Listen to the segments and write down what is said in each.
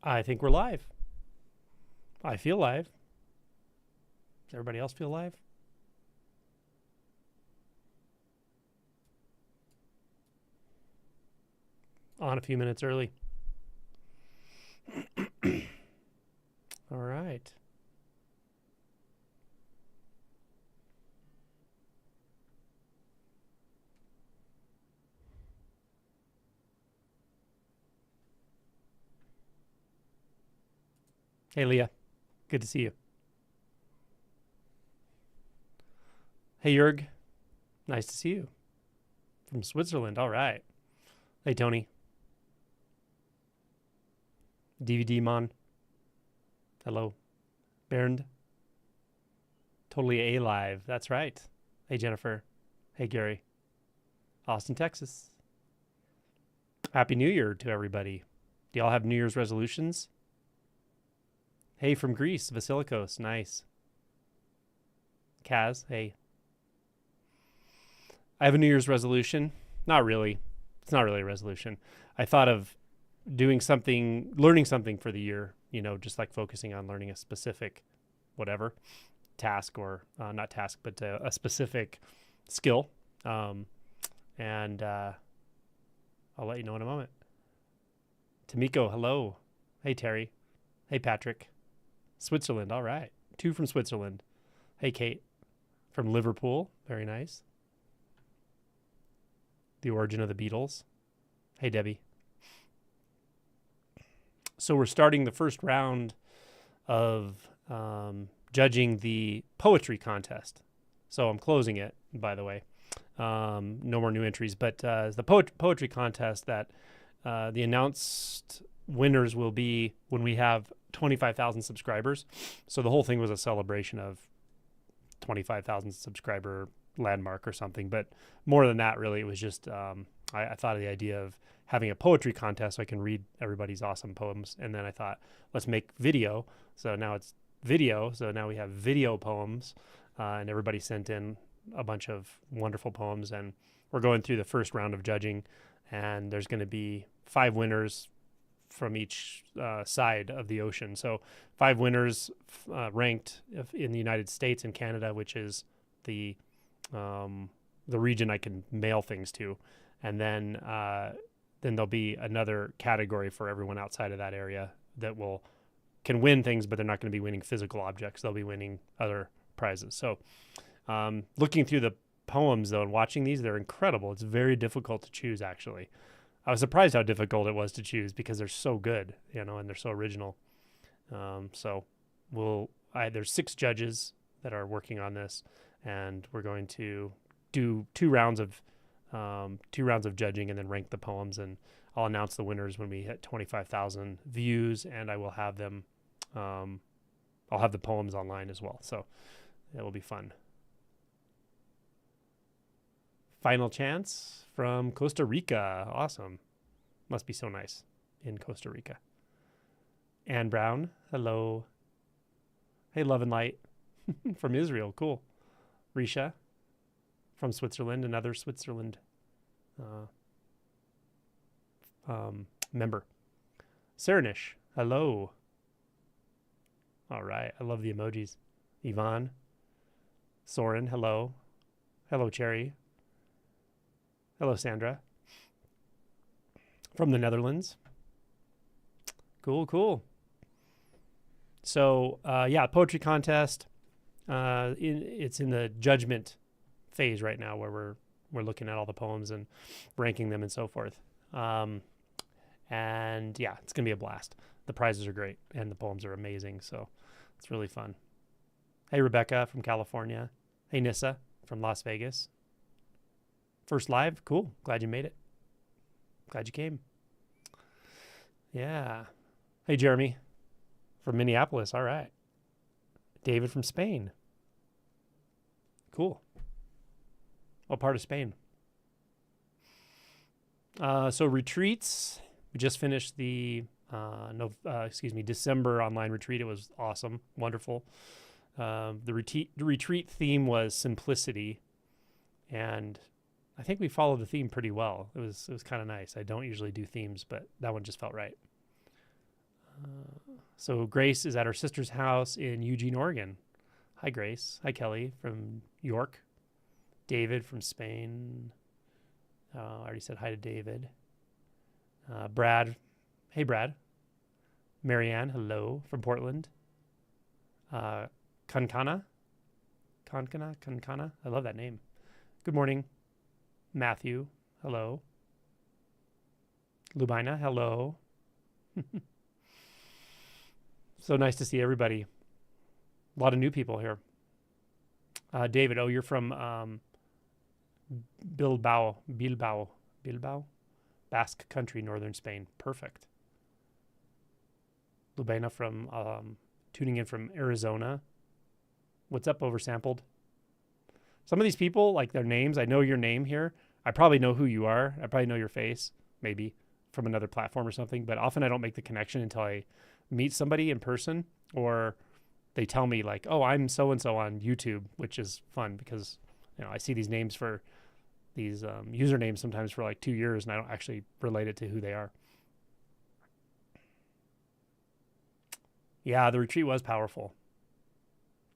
I think we're live. I feel live. Does everybody else feel live? On a few minutes early. All right. Hey, Leah. Good to see you. Hey, Youre. Nice to see you. From Switzerland. All right. Hey, Tony. DVD Mon. Hello. Bernd. Totally A-Live. That's right. Hey, Jennifer. Hey, Gary. Austin, Texas. Happy New Year to everybody. Do y'all have New Year's resolutions? Hey, from Greece, Vasilikos. Nice. Kaz, hey. I have a New Year's resolution. Not really. It's not really a resolution. I thought of doing something, learning something for the year, just like focusing on learning a specific whatever task or not task, but a specific skill. And I'll let you know in a moment. Tamiko, hello. Hey, Terry. Hey, Patrick. Switzerland, all right. 2 from Switzerland. Hey, Kate. From Liverpool, very nice. The origin of the Beatles. Hey, Debbie. So we're starting the first round of judging the poetry contest. So I'm closing it, by the way. No more new entries, but the poetry contest that the announced winners will be when we have 25,000 subscribers. So the whole thing was a celebration of 25,000 subscriber landmark or something. But more than that, really, it was just I thought of the idea of having a poetry contest so I can read everybody's awesome poems. And then I thought, let's make video. So now it's video. So now we have video poems, and everybody sent in a bunch of wonderful poems. And we're going through the first round of judging, and there's going to be 5 winners from each side of the ocean. So 5 winners ranked in the United States and Canada, which is the region I can mail things to. And then there'll be another category for everyone outside of that area that can win things, but they're not going to be winning physical objects. They'll be winning other prizes. So looking through the poems, though, and watching these, they're incredible. It's very difficult to choose, actually. I was surprised how difficult it was to choose because they're so good, and they're so original. So there's 6 judges that are working on this, and we're going to do 2 rounds of judging and then rank the poems, and I'll announce the winners when we hit 25,000 views, and I will have them. I'll have the poems online as well, so it will be fun. Final chance from Costa Rica. Awesome. Must be so nice in Costa Rica. Ann Brown. Hello. Hey, Love and Light from Israel. Cool. Risha from Switzerland, another Switzerland member. Saranish. Hello. All right. I love the emojis. Yvonne. Soren. Hello. Hello, Cherry. Hello, Sandra. From the Netherlands. Cool. So, poetry contest. It's in the judgment phase right now, where we're looking at all the poems and ranking them and so forth. And yeah, it's gonna be a blast. The prizes are great and the poems are amazing, so it's really fun. Hey, Rebecca from California. Hey, Nissa from Las Vegas. First live? Cool. Glad you made it. Glad you came. Yeah. Hey, Jeremy from Minneapolis. All right. David from Spain. Cool. What part of Spain? So retreats. We just finished the December online retreat. It was awesome. Wonderful. The retreat theme was simplicity, and I think we followed the theme pretty well. It was kind of nice. I don't usually do themes, but that one just felt right. So Grace is at her sister's house in Eugene, Oregon. Hi, Grace. Hi, Kelly from York. David from Spain. I already said hi to David. Brad. Hey, Brad. Marianne, hello from Portland. Kankana. I love that name. Good morning. Matthew, hello. Lubina, hello. So nice to see everybody. A lot of new people here. David, you're from Bilbao, Basque Country, northern Spain. Perfect. Lubina from tuning in from Arizona. What's up, Oversampled? Some of these people, like their names, I know your name here. I probably know who you are. I probably know your face, maybe from another platform or something. But often I don't make the connection until I meet somebody in person, or they tell me like, oh, I'm so-and-so on YouTube, which is fun because, I see these names for these usernames sometimes for like 2 years and I don't actually relate it to who they are. Yeah, the retreat was powerful.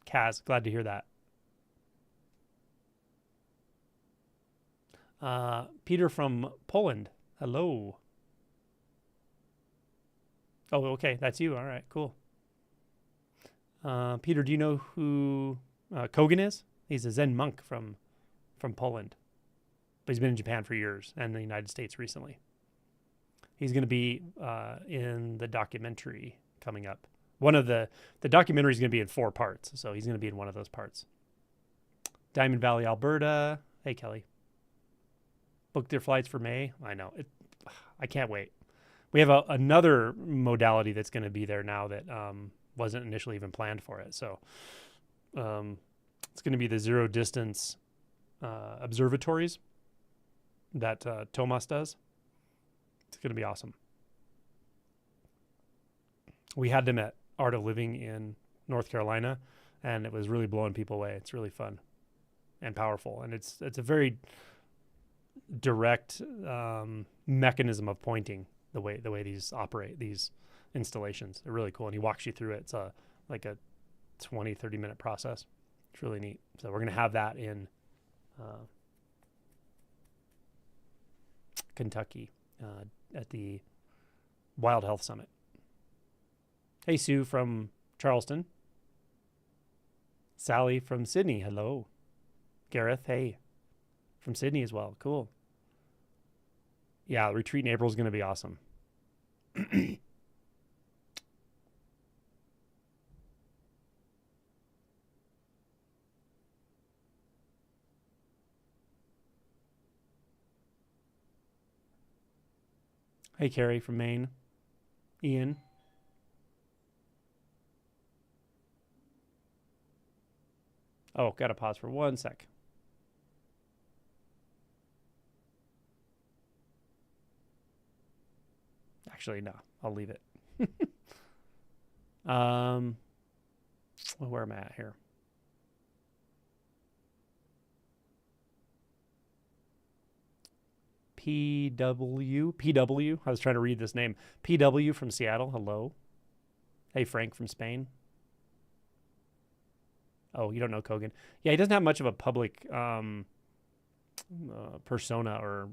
Kaz, glad to hear that. Peter from Poland. Hello. Oh, okay. That's you. All right, cool. Peter, do you know who Kogan is? He's a Zen monk from Poland. But he's been in Japan for years and the United States recently. He's going to be in the documentary coming up. One of the documentary is going to be in 4 parts, so he's going to be in one of those parts. Diamond Valley, Alberta. Hey, Kelly. Booked their flights for May. I know. I can't wait. We have another modality that's going to be there now that wasn't initially even planned for it. So it's going to be the zero distance observatories that Thomas does. It's going to be awesome. We had them at Art of Living in North Carolina, and it was really blowing people away. It's really fun and powerful, and it's a very direct mechanism of pointing the way these operate, these installations. They're really cool, and he walks you through it. It's like a 20-30 minute process. It's really neat. So we're going to have that in Kentucky at the Wild Health Summit. Hey, Sue from Charleston. Sally from Sydney. Hello. Gareth, hey. From Sydney as well. Cool. Yeah, the retreat in April is going to be awesome. Hey, Carrie from Maine. Ian. Oh, got to pause for 1 sec. Actually, no, I'll leave it. Well, where am I at here? PW. I was trying to read this name. PW from Seattle. Hello. Hey, Frank from Spain. Oh, you don't know Kogan. Yeah, he doesn't have much of a public persona or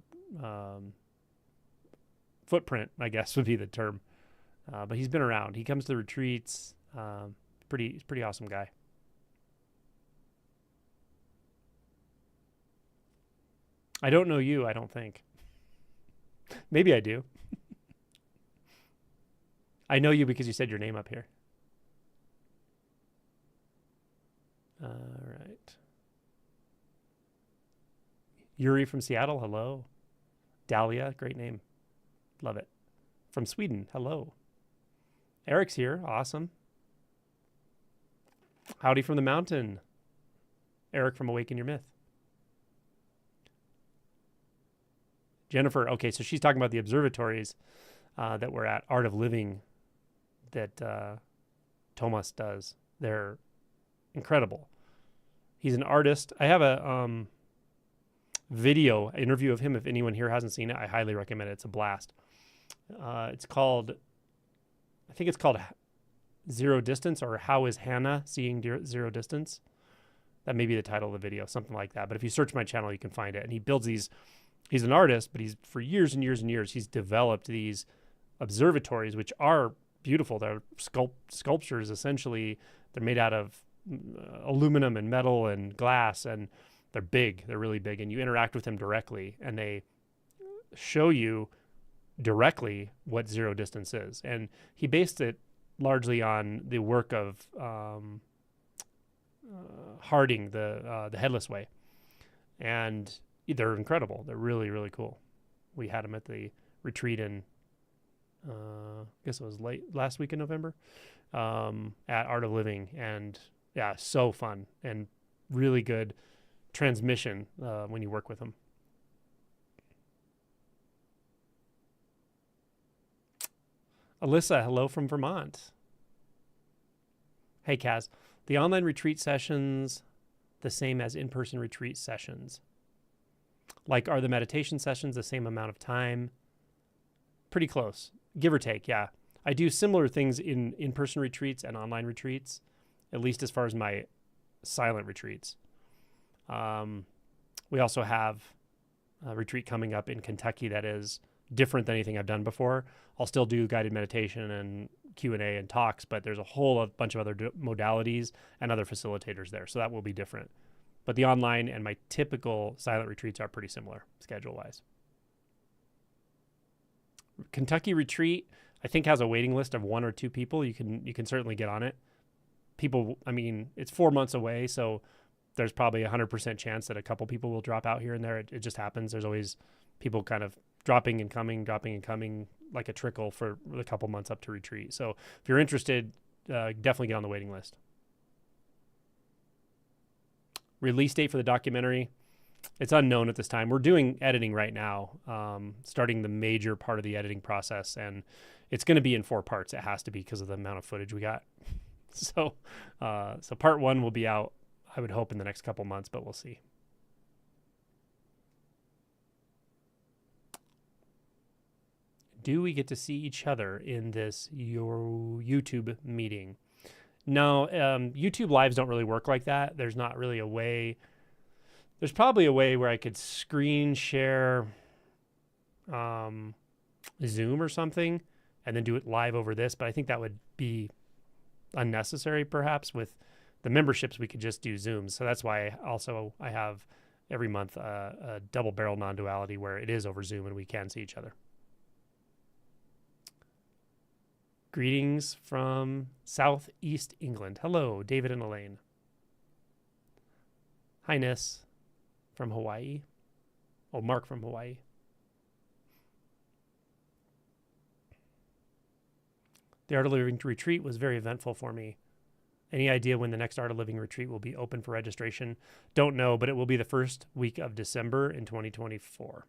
footprint, I guess would be the term. But he's been around. He comes to the retreats. Pretty awesome guy. I don't know you, I don't think. Maybe I do. I know you because you said your name up here. All right. Youre from Seattle, hello. Dahlia, great name. Love it. From Sweden, hello. Eric's here, awesome. Howdy from the mountain. Eric from Awaken Your Myth. Jennifer, okay, so she's talking about the observatories that we're at, Art of Living, that Thomas does. They're incredible. He's an artist. I have a video interview of him. If anyone here hasn't seen it, I highly recommend it. It's a blast. It's called I think it's called Zero Distance, or How is Hannah Seeing Zero Distance? That may be the title of the video, something like that. But if you search my channel, you can find it. And he builds these, he's an artist, but he's for years and years and years, he's developed these observatories, which are beautiful. They're sculptures, essentially. They're made out of aluminum and metal and glass, and they're big. They're really big. And you interact with them directly, and they show you directly what zero distance is. And he based it largely on the work of Harding, the Headless Way, and they're incredible. They're really, really cool. We had them at the retreat in, I guess it was last week in November, at Art of Living, and yeah, so fun and really good transmission when you work with them. Alyssa, hello from Vermont. Hey, Kaz. The online retreat sessions the same as in-person retreat sessions? Like, are the meditation sessions the same amount of time? Pretty close, give or take, yeah. I do similar things in in-person retreats and online retreats, at least as far as my silent retreats. We also have a retreat coming up in Kentucky that is different than anything I've done before. I'll still do guided meditation and Q&A and talks, but there's a whole bunch of other modalities and other facilitators there. So that will be different. But the online and my typical silent retreats are pretty similar schedule-wise. Kentucky retreat, I think, has a waiting list of 1 or 2 people. You can certainly get on it. People, I mean, it's 4 months away, so there's probably 100% chance that a couple people will drop out here and there. It just happens. There's always people kind of dropping and coming like a trickle for a couple months up to retreat. So if you're interested, definitely get on the waiting list. Release date for the documentary, it's unknown at this time. We're doing editing right now, starting the major part of the editing process, and it's going to be in 4 parts. It has to be because of the amount of footage we got. So part 1 will be out, I would hope, in the next couple months, but we'll see. Do we get to see each other in this YouTube meeting? No, YouTube lives don't really work like that. There's not really a way. There's probably a way where I could screen share Zoom or something and then do it live over this, but I think that would be unnecessary perhaps. With the memberships, we could just do Zooms. So that's why I have every month a double barrel non-duality where it is over Zoom and we can see each other. Greetings from Southeast England. Hello, David and Elaine. Hi, Ness from Hawaii. Oh, Mark from Hawaii. The Art of Living retreat was very eventful for me. Any idea when the next Art of Living retreat will be open for registration? Don't know, but it will be the first week of December in 2024.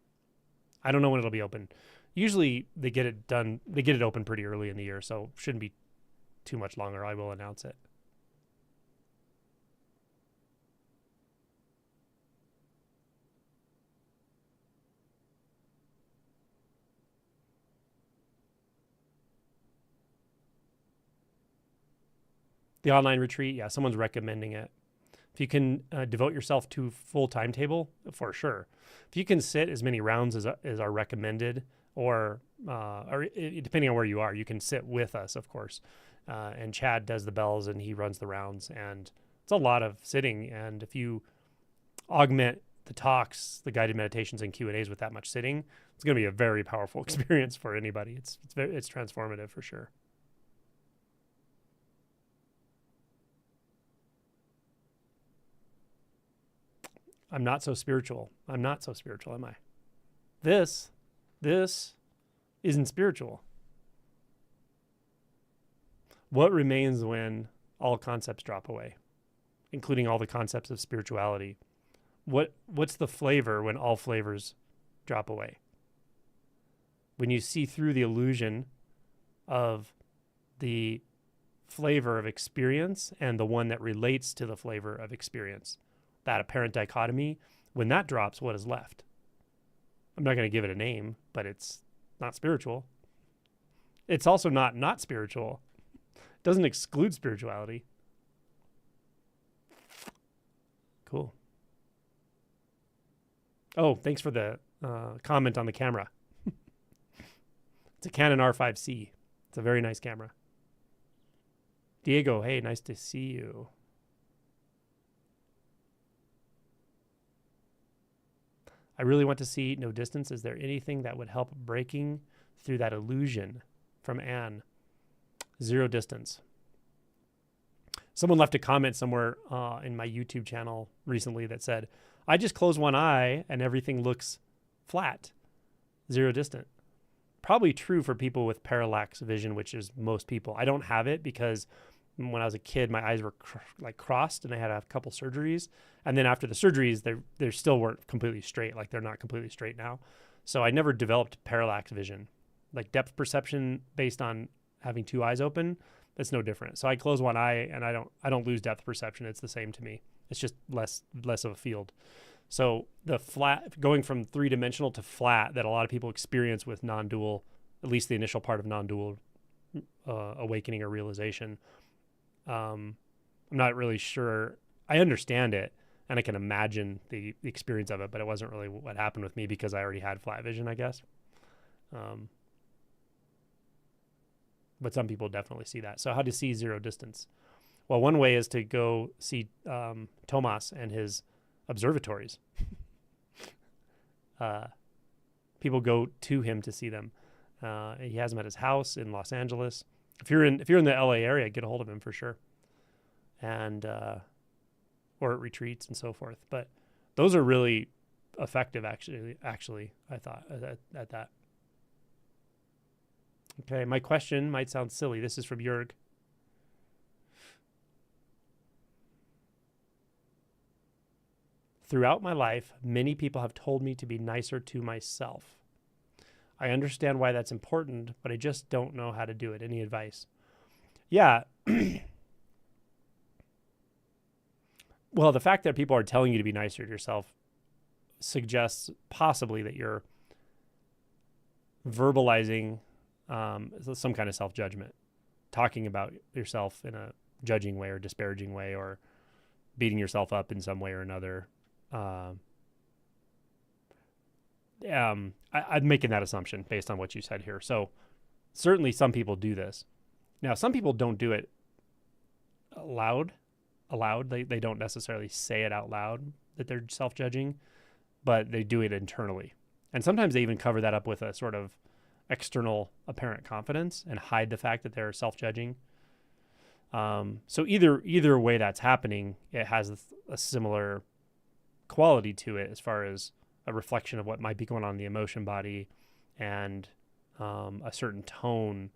I don't know when it'll be open. Usually they get it open pretty early in the year, so shouldn't be too much longer. I will announce it. The online retreat, yeah, someone's recommending it. If you can devote yourself to full timetable, for sure. If you can sit as many rounds as are recommended, or depending on where you are, you can sit with us, of course. And Chad does the bells and he runs the rounds, and it's a lot of sitting. And if you augment the talks, the guided meditations and Q&As with that much sitting, it's going to be a very powerful experience for anybody. It's transformative for sure. I'm not so spiritual. I'm not so spiritual, am I? This isn't spiritual. What remains when all concepts drop away, including all the concepts of spirituality? What's the flavor when all flavors drop away? When you see through the illusion of the flavor of experience and the one that relates to the flavor of experience, that apparent dichotomy, when that drops, what is left? I'm not going to give it a name, but it's not spiritual. It's also not spiritual. It doesn't exclude spirituality. Cool. Oh, thanks for the comment on the camera. It's a Canon R5C. It's a very nice camera. Diego, hey, nice to see you. I really want to see no distance. Is there anything that would help breaking through that illusion? From Anne. Zero distance. Someone left a comment somewhere in my YouTube channel recently that said, I just close one eye and everything looks flat. Zero distant. Probably true for people with parallax vision, which is most people. I don't have it because when I was a kid, my eyes were crossed and I had a couple surgeries. And then after the surgeries, they still weren't completely straight. Like they're not completely straight now. So I never developed parallax vision. Like depth perception based on having two eyes open, that's no different. So I close one eye and I don't lose depth perception. It's the same to me. It's just less of a field. So the flat, going from three-dimensional to flat that a lot of people experience with non-dual, at least the initial part of non-dual awakening or realization, I'm not really sure. I understand it and I can imagine the experience of it, but it wasn't really what happened with me because I already had flat vision, I guess. But some people definitely see that. So how to see zero distance? Well, one way is to go see Tomas and his observatories. People go to him to see them. He has them at his house in Los Angeles. If you're in the LA area, get a hold of him for sure. And or at retreats and so forth. But those are really effective, actually I thought at that. Okay, my question might sound silly. This is from Youre. Throughout my life, many people have told me to be nicer to myself. I understand why that's important, but I just don't know how to do it. Any advice? Yeah. Well, the fact that people are telling you to be nicer to yourself suggests possibly that you're verbalizing some kind of self-judgment, talking about yourself in a judging way or disparaging way or beating yourself up in some way or another. I'm making that assumption based on what you said here. So certainly some people do this. Now, some people don't do it aloud. They don't necessarily say it out loud that they're self-judging, but they do it internally. And sometimes they even cover that up with a sort of external apparent confidence and hide the fact that they're self-judging. So either way that's happening, it has a similar quality to it as far as a reflection of what might be going on in the emotion body and a certain tone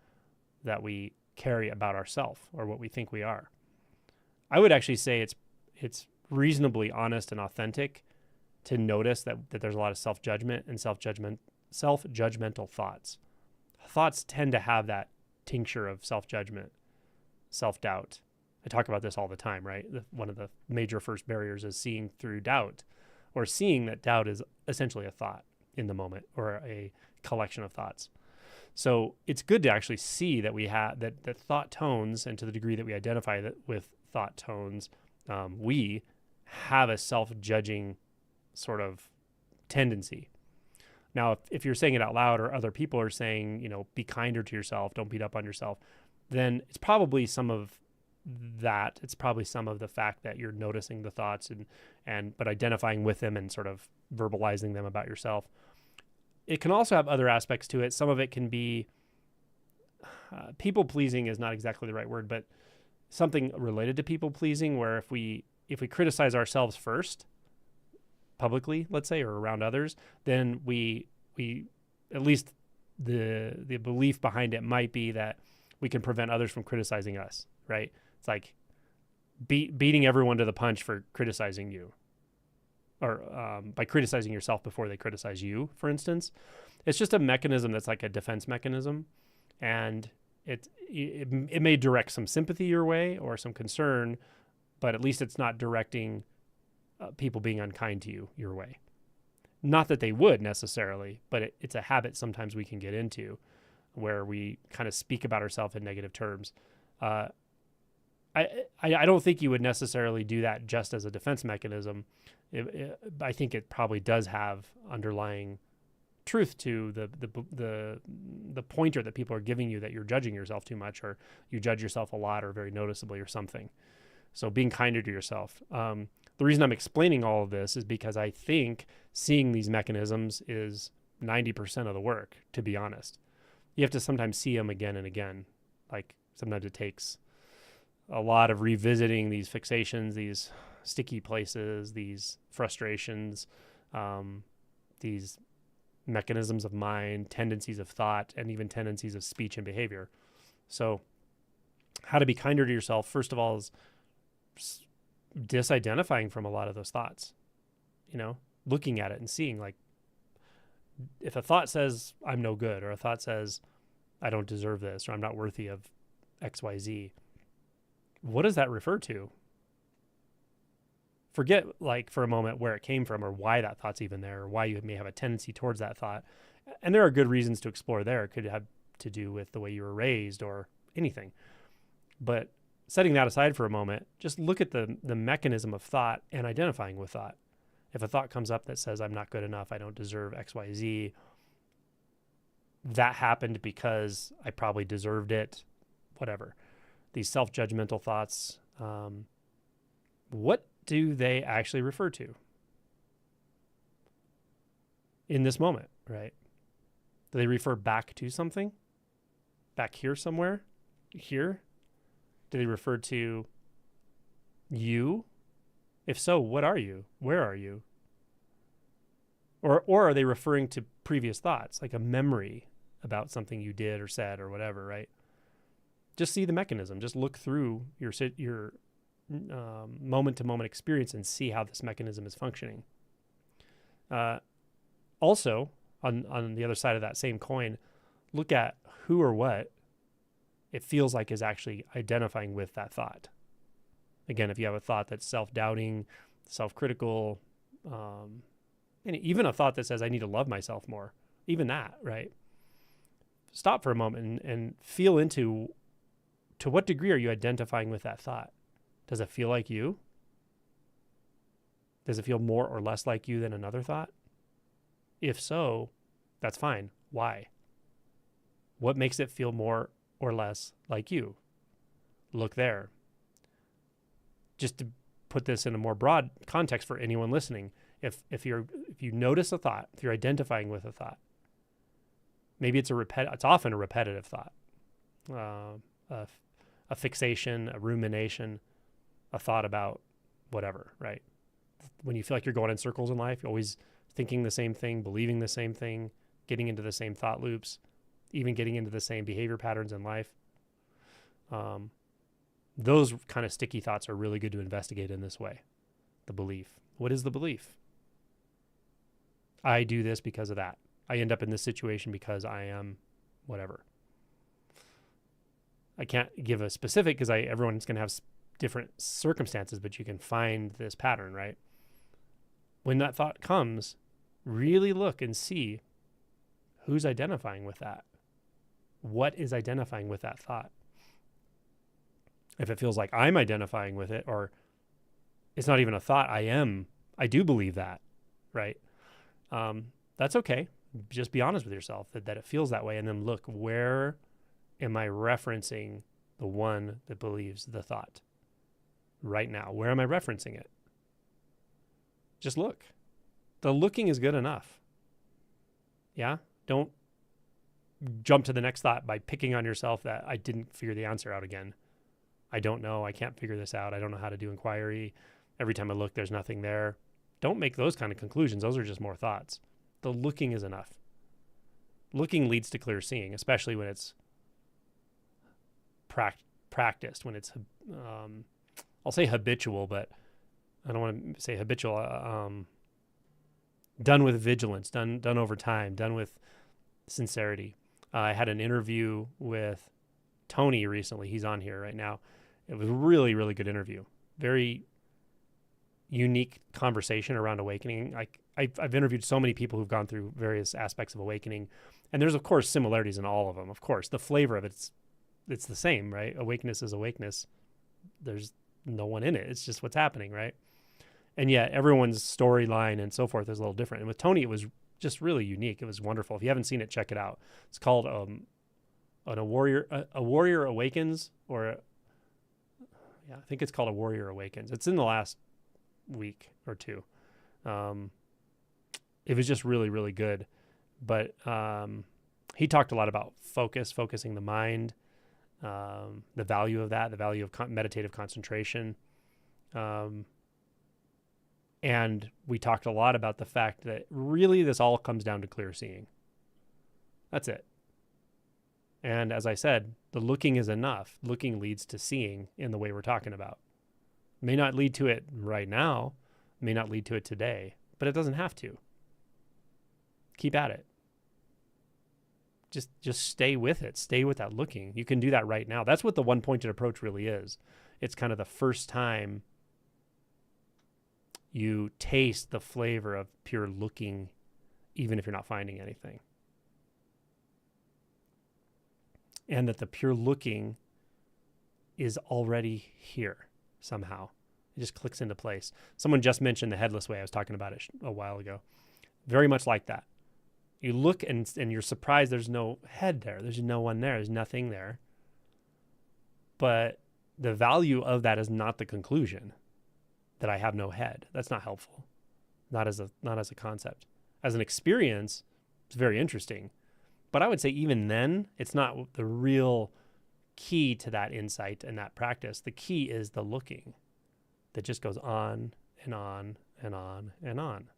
that we carry about ourselves or what we think we are. I would actually say it's reasonably honest and authentic to notice that there's a lot of self-judgment and self-judgmental thoughts. Thoughts tend to have that tincture of self-judgment, self-doubt. I talk about this all the time, right? One of the major first barriers is seeing through doubt, or seeing that doubt is essentially a thought in the moment or a collection of thoughts. So it's good to actually see that we have that thought tones, and to the degree that we identify that with thought tones, we have a self-judging sort of tendency. Now, if you're saying it out loud or other people are saying, be kinder to yourself, don't beat up on yourself, then it's probably some of that. It's probably some of the fact that you're noticing the thoughts but identifying with them and sort of verbalizing them about yourself. It can also have other aspects to it. Some of it can be people pleasing is not exactly the right word, but something related to people pleasing, where if we criticize ourselves first, publicly, let's say, or around others, then we at least the belief behind it might be that we can prevent others from criticizing us, right? It's like beating everyone to the punch for criticizing you, or by criticizing yourself before they criticize you, for instance. It's just a mechanism that's like a defense mechanism, and it may direct some sympathy your way or some concern, but at least it's not directing people being unkind to you your way. Not that they would necessarily, but it's a habit sometimes we can get into. where we kind of speak about ourselves in negative terms. I don't think you would necessarily do that just as a defense mechanism. I think it probably does have underlying truth to the pointer that people are giving you, that you're judging yourself too much, or you judge yourself a lot or very noticeably or something. So being kinder to yourself. The reason I'm explaining all of this is because I think seeing these mechanisms is 90% of the work, to be honest. You have to sometimes see them again and again. Like sometimes it takes a lot of revisiting these fixations, these sticky places, these frustrations, these mechanisms of mind, tendencies of thought, and even tendencies of speech and behavior. So how to be kinder to yourself, first of all, is disidentifying from a lot of those thoughts, looking at it and seeing, like, if a thought says I'm no good, or a thought says I don't deserve this, or I'm not worthy of XYZ, what does that refer to? Forget, like, for a moment where it came from, or why that thought's even there, or why you may have a tendency towards that thought. And there are good reasons to explore there. It could have to do with the way you were raised or anything. But setting that aside for a moment, just look at the mechanism of thought and identifying with thought. If a thought comes up that says I'm not good enough, I don't deserve XYZ, that happened because I probably deserved it, whatever. These self-judgmental thoughts, what do they actually refer to in this moment, right? Do they refer back to something? Back here somewhere? Here? Do they refer to you? If so, what are you? Where are you? Or are they referring to previous thoughts, like a memory about something you did or said or whatever, right? Just see the mechanism. Just look through your moment-to-moment experience and see how this mechanism is functioning. Also, on the other side of that same coin, look at who or what it feels like is actually identifying with that thought. Again, if you have a thought that's self-doubting, self-critical, and even a thought that says, I need to love myself more, even that, right? Stop for a moment and feel into, to what degree are you identifying with that thought? Does it feel like you? Does it feel more or less like you than another thought? If so, that's fine. Why? What makes it feel more or less like you? Look there. Just to put this in a more broad context for anyone listening, if you notice a thought, if you're identifying with a thought, maybe it's often a repetitive thought, a fixation, a rumination, a thought about whatever, right? When you feel like you're going in circles in life, you're always thinking the same thing, believing the same thing, getting into the same thought loops, even getting into the same behavior patterns in life. Those kind of sticky thoughts are really good to investigate in this way. The belief. What is the belief? I do this because of that. I end up in this situation because I am whatever. I can't give a specific because everyone's going to have different circumstances, but you can find this pattern, right? When that thought comes, really look and see who's identifying with that. What is identifying with that thought? If it feels like I'm identifying with it, or it's not even a thought, I do believe that, right? That's okay. Just be honest with yourself that it feels that way. And then look, where am I referencing the one that believes the thought right now? Where am I referencing it? Just look. The looking is good enough. Yeah? Don't jump to the next thought by picking on yourself that I didn't figure the answer out again. I don't know. I can't figure this out. I don't know how to do inquiry. Every time I look, there's nothing there. Don't make those kind of conclusions. Those are just more thoughts. The looking is enough. Looking leads to clear seeing, especially when it's practiced, when it's, I'll say habitual, but I don't want to say habitual, done with vigilance, done over time, done with sincerity. I had an interview with Tony recently. He's on here right now. It was a really, really good interview. Very unique conversation around awakening. I've interviewed so many people who've gone through various aspects of awakening, and there's of course similarities in all of them. Of course, the flavor of it's the same, right? Awakeness is awakeness. There's no one in it. It's just what's happening, right? And yet everyone's storyline and so forth is a little different. And with Tony, it was just really unique. It was wonderful. If you haven't seen it, check it out. It's called a warrior awakens, or I think it's called A Warrior Awakens. It's in the last week or two. It was just really, really good. But he talked a lot about focusing the mind, the value of that, the value of meditative concentration. And we talked a lot about the fact that really this all comes down to clear seeing. That's it. And as I said, the looking is enough. Looking leads to seeing in the way we're talking about. May not lead to it right now, may not lead to it today, but it doesn't have to. Keep at it. Just stay with it. Stay with that looking. You can do that right now. That's what the one-pointed approach really is. It's kind of the first time you taste the flavor of pure looking, even if you're not finding anything. And that the pure looking is already here somehow. It just clicks into place. Someone just mentioned the headless way. I was talking about it a while ago. Very much like that. You look and you're surprised there's no head there. There's no one there. There's nothing there. But the value of that is not the conclusion that I have no head. That's not helpful. Not as a concept. As an experience, it's very interesting. But I would say even then, it's not the real key to that insight and that practice. The key is the looking that just goes on and on and on and on.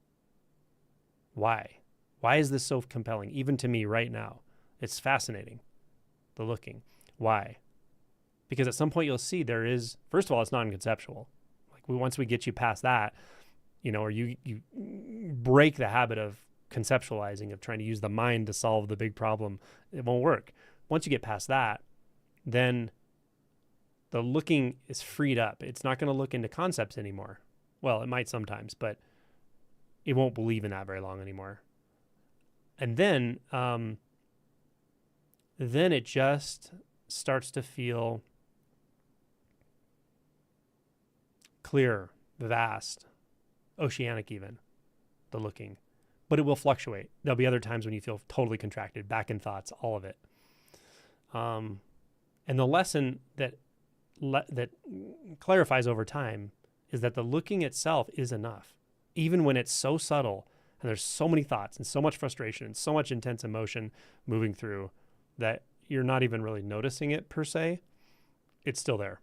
Why? Why is this so compelling? Even to me right now, it's fascinating, the looking. Why? Because at some point you'll see there is, first of all, it's non-conceptual. Like once we get you past that, or you break the habit of conceptualizing, of trying to use the mind to solve the big problem, it won't work. Once you get past that, then the looking is freed up. It's not going to look into concepts anymore. Well, it might sometimes, but it won't believe in that very long anymore. And then it just starts to feel clear, vast, oceanic even, the looking. But it will fluctuate. There'll be other times when you feel totally contracted, back in thoughts, all of it. And the lesson that clarifies over time is that the looking itself is enough. Even when it's so subtle and there's so many thoughts and so much frustration and so much intense emotion moving through that you're not even really noticing it per se, it's still there.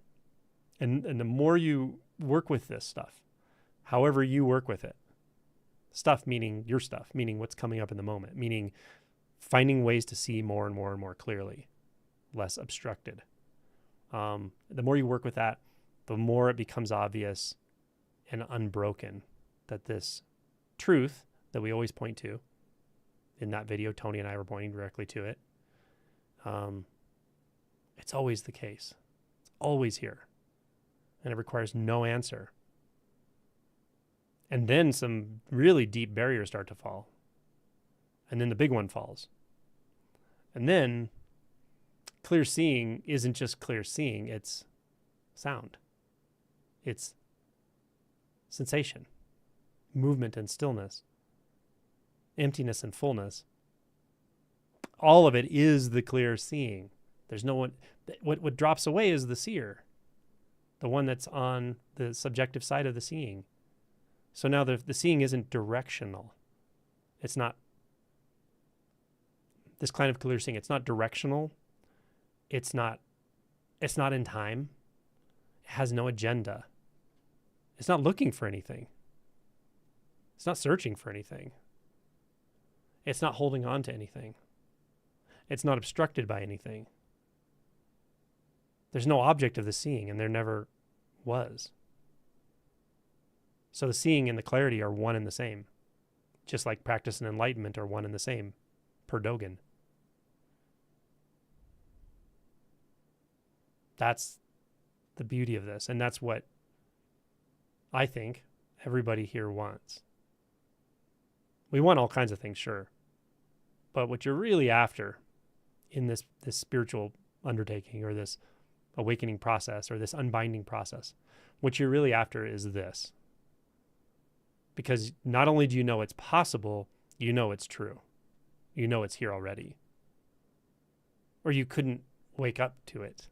And the more you work with this stuff, however you work with it, stuff meaning your stuff, meaning what's coming up in the moment, meaning finding ways to see more and more and more clearly, less obstructed. The more you work with that, the more it becomes obvious and unbroken that this truth that we always point to, in that video, Tony and I were pointing directly to it. It's always the case. It's always here. And it requires no answer. And then some really deep barriers start to fall. And then the big one falls. And then clear seeing isn't just clear seeing, it's sound. It's sensation, movement and stillness, emptiness and fullness. All of it is the clear seeing. There's no one. What drops away is the seer, the one that's on the subjective side of the seeing. So now the seeing isn't directional. It's not this kind of clear seeing. It's not directional. It's not in time. It has no agenda. It's not looking for anything. It's not searching for anything. It's not holding on to anything. It's not obstructed by anything. There's no object of the seeing, and there never was. So the seeing and the clarity are one and the same, just like practice and enlightenment are one and the same, per Dogen. That's the beauty of this, and that's what I think everybody here wants. We want all kinds of things, sure. But what you're really after in this spiritual undertaking, or this awakening process, or this unbinding process, what you're really after is this. Because not only do you know it's possible, you know it's true. You know it's here already. Or you couldn't wake up to it.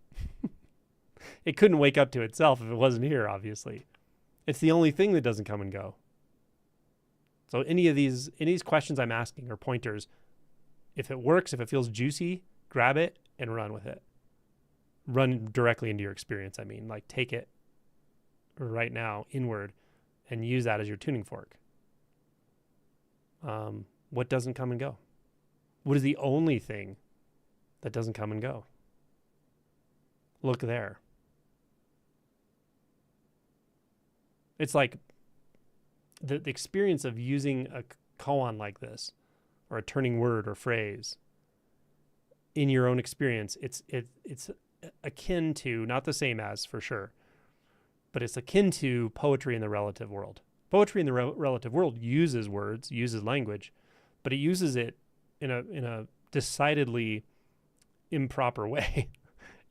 It couldn't wake up to itself if it wasn't here, obviously. It's the only thing that doesn't come and go. So any of these questions I'm asking are pointers. If it works, if it feels juicy, grab it and run with it. Run directly into your experience. I mean, like, take it right now inward and use that as your tuning fork. What doesn't come and go? What is the only thing that doesn't come and go? Look there. It's like the experience of using a koan like this, or a turning word or phrase in your own experience. It's akin to, not the same as for sure, but it's akin to poetry in the relative world. Poetry in the relative world uses words, uses language, but it uses it in a decidedly improper way.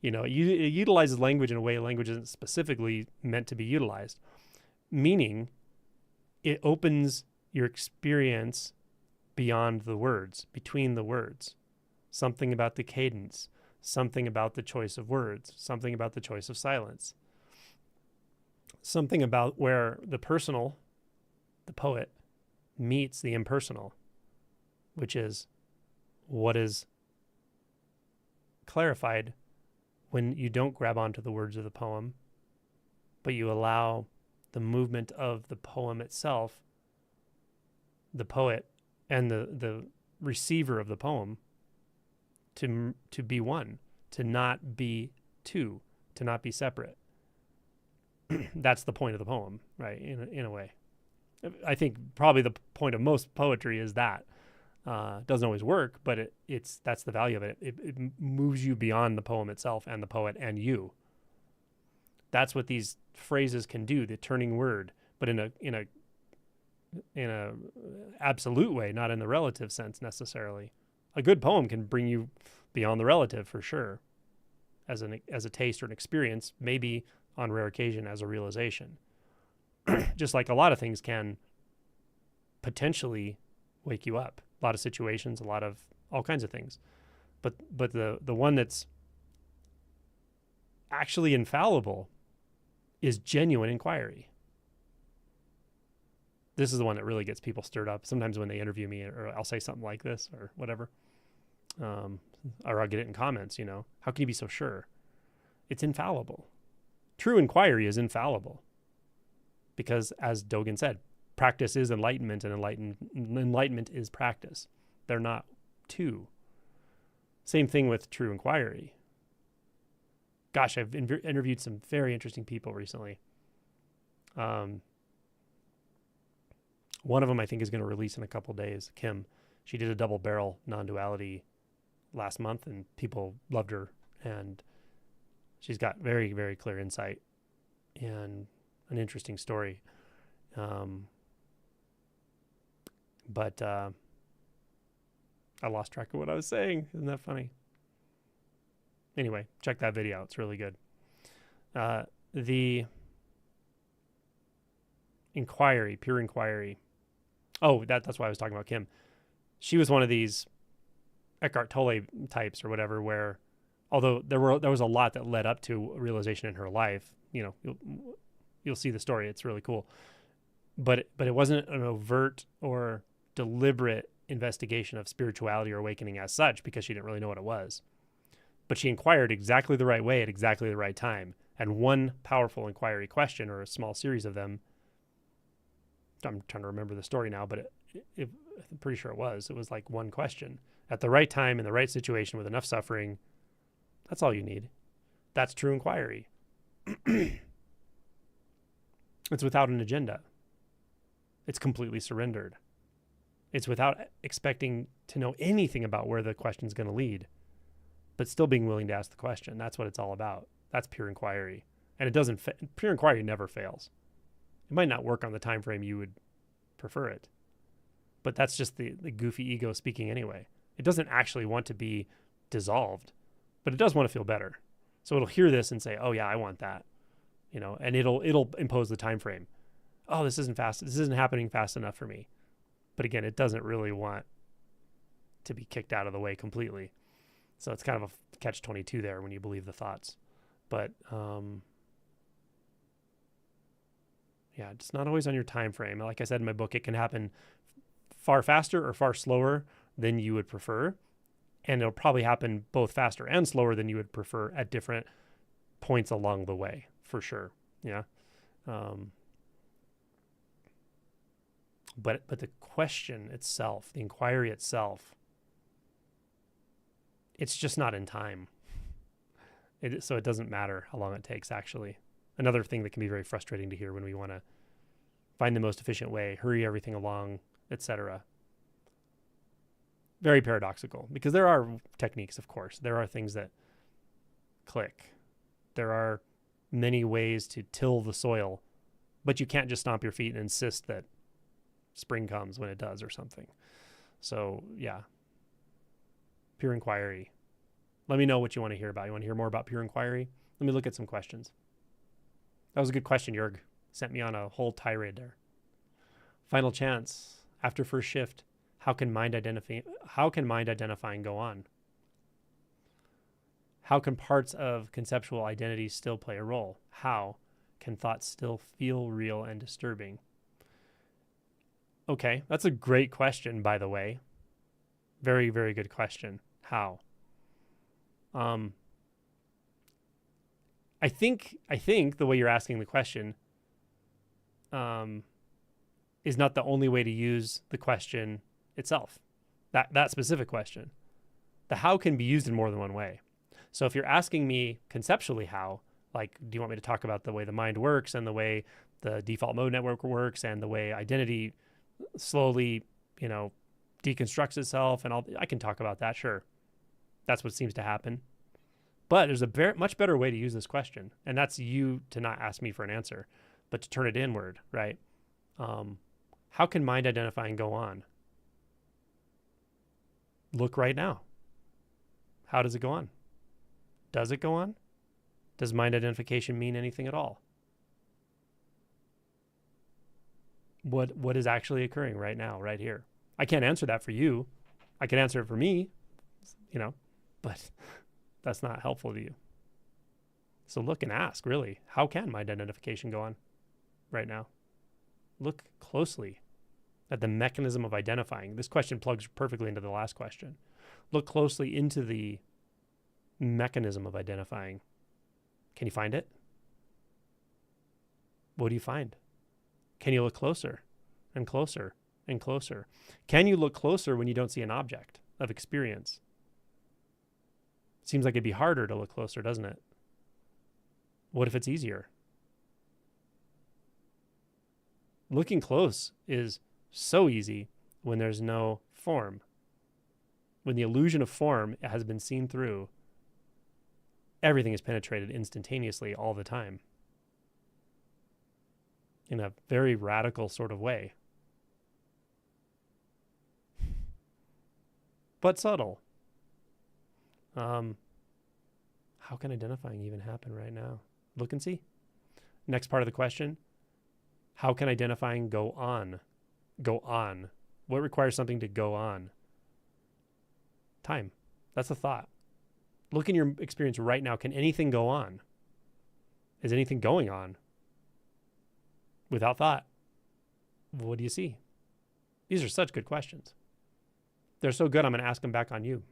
You know, it utilizes language in a way language isn't specifically meant to be utilized, meaning it opens your experience beyond the words, between the words. Something about the cadence, something about the choice of words, something about the choice of silence, something about where the personal, the poet, meets the impersonal, which is what is clarified when you don't grab onto the words of the poem, but you allow the movement of the poem itself, the poet and the receiver of the poem, to be one, to not be two, to not be separate. That's the point of the poem, right? In a way, I think probably the point of most poetry is that. Doesn't always work, but that's the value of it. It moves you beyond the poem itself and the poet and you. That's what these phrases can do, the turning word, but in a absolute way, not in the relative sense necessarily. A good poem can bring you beyond the relative for sure, as a taste or an experience, maybe on rare occasion as a realization. Just like a lot of things can potentially wake you up. A lot of situations, a lot of all kinds of things. But the one that's actually infallible is genuine inquiry. This is the one that really gets people stirred up. Sometimes when they interview me, or I'll say something like this or whatever, or I'll get it in comments, you know, how can you be so sure? It's infallible. True inquiry is infallible. Because as Dogen said, practice is enlightenment and enlightenment is practice. They're not two. Same thing with true inquiry. Gosh, I've interviewed some very interesting people recently. One of them I think is going to release in a couple days, Kim. She did a double barrel non-duality last month and people loved her. And she's got very, very clear insight and an interesting story. But I lost track of what I was saying. Isn't that funny? Anyway, check that video out. It's really good. The inquiry, pure inquiry. Oh, that's why I was talking about Kim. She was one of these Eckhart Tolle types or whatever, where although there was a lot that led up to realization in her life, you know, you'll see the story. It's really cool. But it wasn't an overt or deliberate investigation of spirituality or awakening as such, because she didn't really know what it was. But she inquired exactly the right way at exactly the right time. And one powerful inquiry question, or a small series of them, I'm trying to remember the story now, but I'm pretty sure it was like one question at the right time in the right situation with enough suffering. That's all you need. That's true inquiry. It's without an agenda. It's completely surrendered. It's without expecting to know anything about where the question's going to lead, but still being willing to ask the question. That's what it's all about. That's pure inquiry. And it doesn't, pure inquiry never fails. It might not work on the time frame you would prefer it, But that's just the goofy ego speaking anyway. It doesn't actually want to be dissolved, but it does want to feel better. So it'll hear this and say, oh yeah, I want that, and it'll impose the time frame. Oh, this isn't fast. This isn't happening fast enough for me. But again, it doesn't really want to be kicked out of the way completely. So it's kind of a catch-22 there when you believe the thoughts. But yeah, it's not always on your time frame. Like I said in my book, it can happen far faster or far slower than you would prefer. And it'll probably happen both faster and slower than you would prefer at different points along the way, for sure. Yeah. But the question itself, the inquiry itself, it's just not in time. So it doesn't matter how long it takes, actually. Another thing that can be very frustrating to hear when we want to find the most efficient way, hurry everything along, etc. Very paradoxical, because there are techniques, of course. There are things that click. There are many ways to till the soil, but you can't just stomp your feet and insist that spring comes when it does or something. So, yeah. Pure inquiry. Let me know what you want to hear about. You want to hear more about pure inquiry? Let me look at some questions. That was a good question, Youre. Sent me on a whole tirade there. Final chance. After first shift, how can mind identifying go on? How can parts of conceptual identity still play a role? How can thoughts still feel real and disturbing? Okay, that's a great question, by the way. Very, very good question. How? I think the way you're asking the question is not the only way to use the question itself. That specific question. The how can be used in more than one way. So if you're asking me conceptually how, like, do you want me to talk about the way the mind works and the way the default mode network works and the way identity slowly, deconstructs itself and all, I can talk about that, sure. That's what seems to happen. But there's a much better way to use this question, and that's you to not ask me for an answer, but to turn it inward, right? How can mind identifying go on? Look right now. How does it go on? Does it go on? Does mind identification mean anything at all? What is actually occurring right now, right here? I can't answer that for you. I can answer it for me, but that's not helpful to you. So look and ask, really, how can mind identification go on right now? Look closely at the mechanism of identifying. This question plugs perfectly into the last question. Look closely into the mechanism of identifying. Can you find it? What do you find? Can you look closer and closer and closer? Can you look closer when you don't see an object of experience? Seems like it'd be harder to look closer, doesn't it? What if it's easier? Looking close is so easy when there's no form. When the illusion of form has been seen through, everything is penetrated instantaneously all the time. In a very radical sort of way. But subtle. How can identifying even happen right now? Look and see. Next part of the question. How can identifying go on? Go on. What requires something to go on? Time. That's a thought. Look in your experience right now. Can anything go on? Is anything going on? Without thought. What do you see? These are such good questions. They're so good, I'm going to ask them back on you.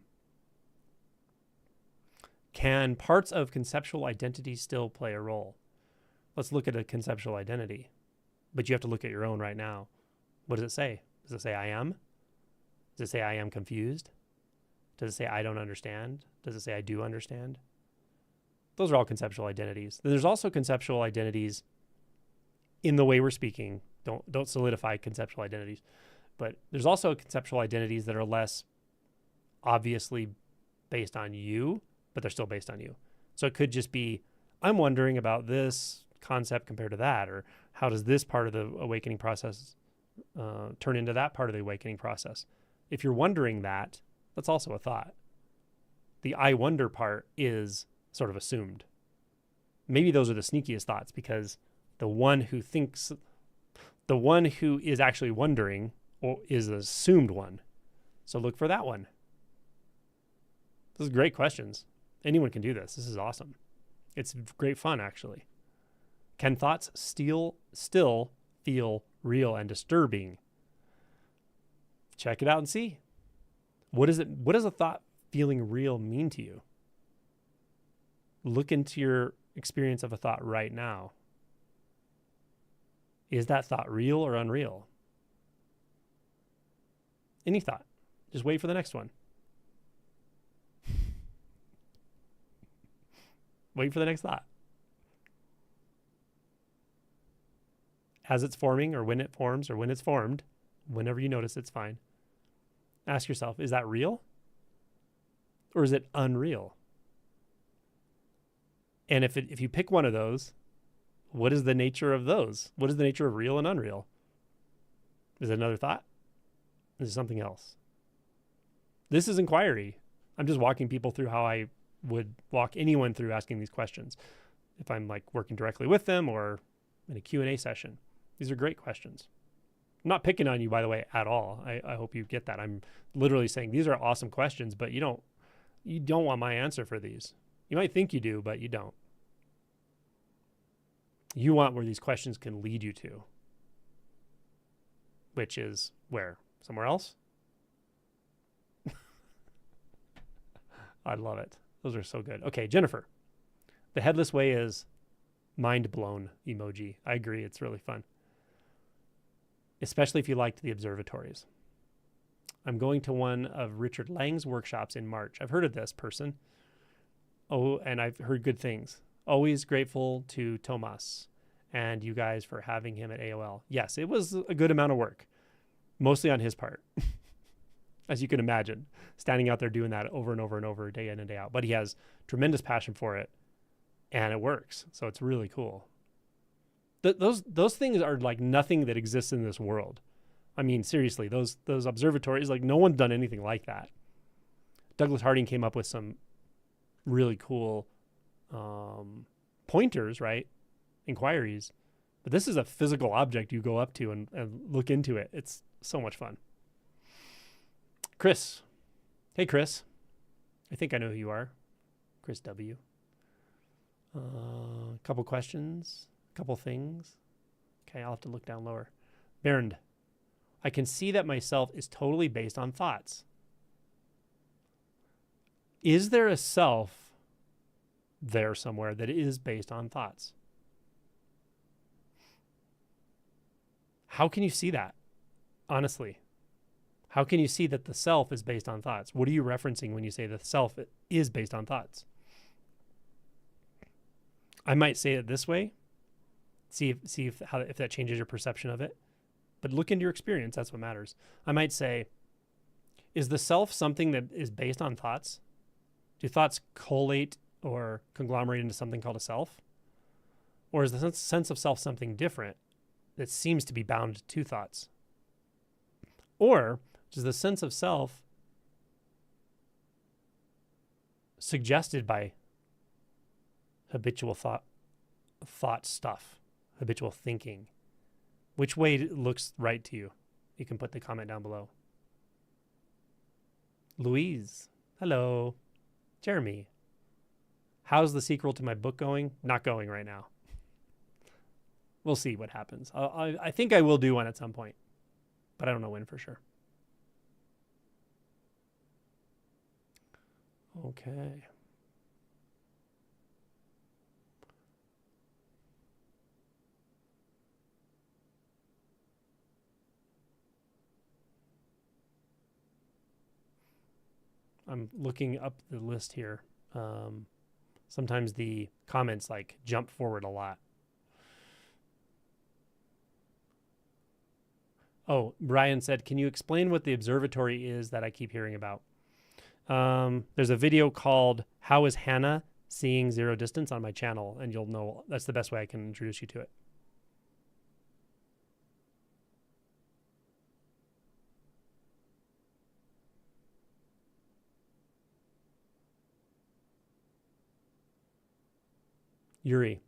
Can parts of conceptual identity still play a role? Let's look at a conceptual identity. But you have to look at your own right now. What does it say? Does it say I am? Does it say I am confused? Does it say I don't understand? Does it say I do understand? Those are all conceptual identities. There's also conceptual identities in the way we're speaking. Don't solidify conceptual identities. But there's also conceptual identities that are less obviously based on you, but they're still based on you. So it could just be, I'm wondering about this concept compared to that, or how does this part of the awakening process turn into that part of the awakening process. If you're wondering that, that's also a thought. The I wonder part is sort of assumed. Maybe those are the sneakiest thoughts, because the one who is actually wondering is an assumed one. So look for that one. Those are great questions. Anyone can do this. This is awesome. It's great fun, actually. Can thoughts still feel real and disturbing? Check it out and see. What does a thought feeling real mean to you? Look into your experience of a thought right now. Is that thought real or unreal? Any thought. Just wait for the next one. Wait for the next thought. As it's forming, or when it forms, or when it's formed, whenever you notice, it's fine. Ask yourself, is that real? Or is it unreal? And if you pick one of those, what is the nature of those? What is the nature of real and unreal? Is it another thought? Is it something else? This is inquiry. I'm just walking people through how I would walk anyone through asking these questions. If I'm like working directly with them or in a Q&A session. These are great questions. I'm not picking on you, by the way, at all. I hope you get that. I'm literally saying these are awesome questions, but you don't want my answer for these. You might think you do, but you don't. You want where these questions can lead you to. Which is where? Somewhere else? I love it. Those are so good. Okay, Jennifer. The headless way is mind blown emoji. I agree. It's really fun. Especially if you liked the observatories. I'm going to one of Richard Lang's workshops in March. I've heard of this person. Oh, and I've heard good things. Always grateful to Tomas and you guys for having him at AOL. Yes, it was a good amount of work, mostly on his part. As you can imagine, standing out there doing that over and over and over, day in and day out. But he has tremendous passion for it, and it works. So it's really cool. Those things are like nothing that exists in this world. I mean, seriously, those observatories, like no one's done anything like that. Douglas Harding came up with some really cool pointers, right? Inquiries. But this is a physical object you go up to and look into it. It's so much fun. Chris. Hey, Chris. I think I know who you are. Chris W. A couple questions. A couple things. Okay, I'll have to look down lower. Bernd. I can see that myself is totally based on thoughts. Is there a self there somewhere that is based on thoughts? How can you see that? Honestly. How can you see that the self is based on thoughts? What are you referencing when you say the self is based on thoughts? I might say it this way. See if that changes your perception of it. But look into your experience. That's what matters. I might say, is the self something that is based on thoughts? Do thoughts collate or conglomerate into something called a self? Or is the sense of self something different that seems to be bound to thoughts? Or is the sense of self suggested by habitual thought stuff, habitual thinking? Which way it looks right to you? You can put the comment down below. Louise, hello. Jeremy, how's the sequel to my book going? Not going right now. We'll see what happens. I think I will do one at some point, but I don't know when for sure. Okay. I'm looking up the list here. Sometimes the comments like jump forward a lot. Oh, Brian said, can you explain what the observatory is that I keep hearing about? There's a video called How is Hannah Seeing Zero Distance on my channel, and you'll know that's the best way I can introduce you to it. Youre,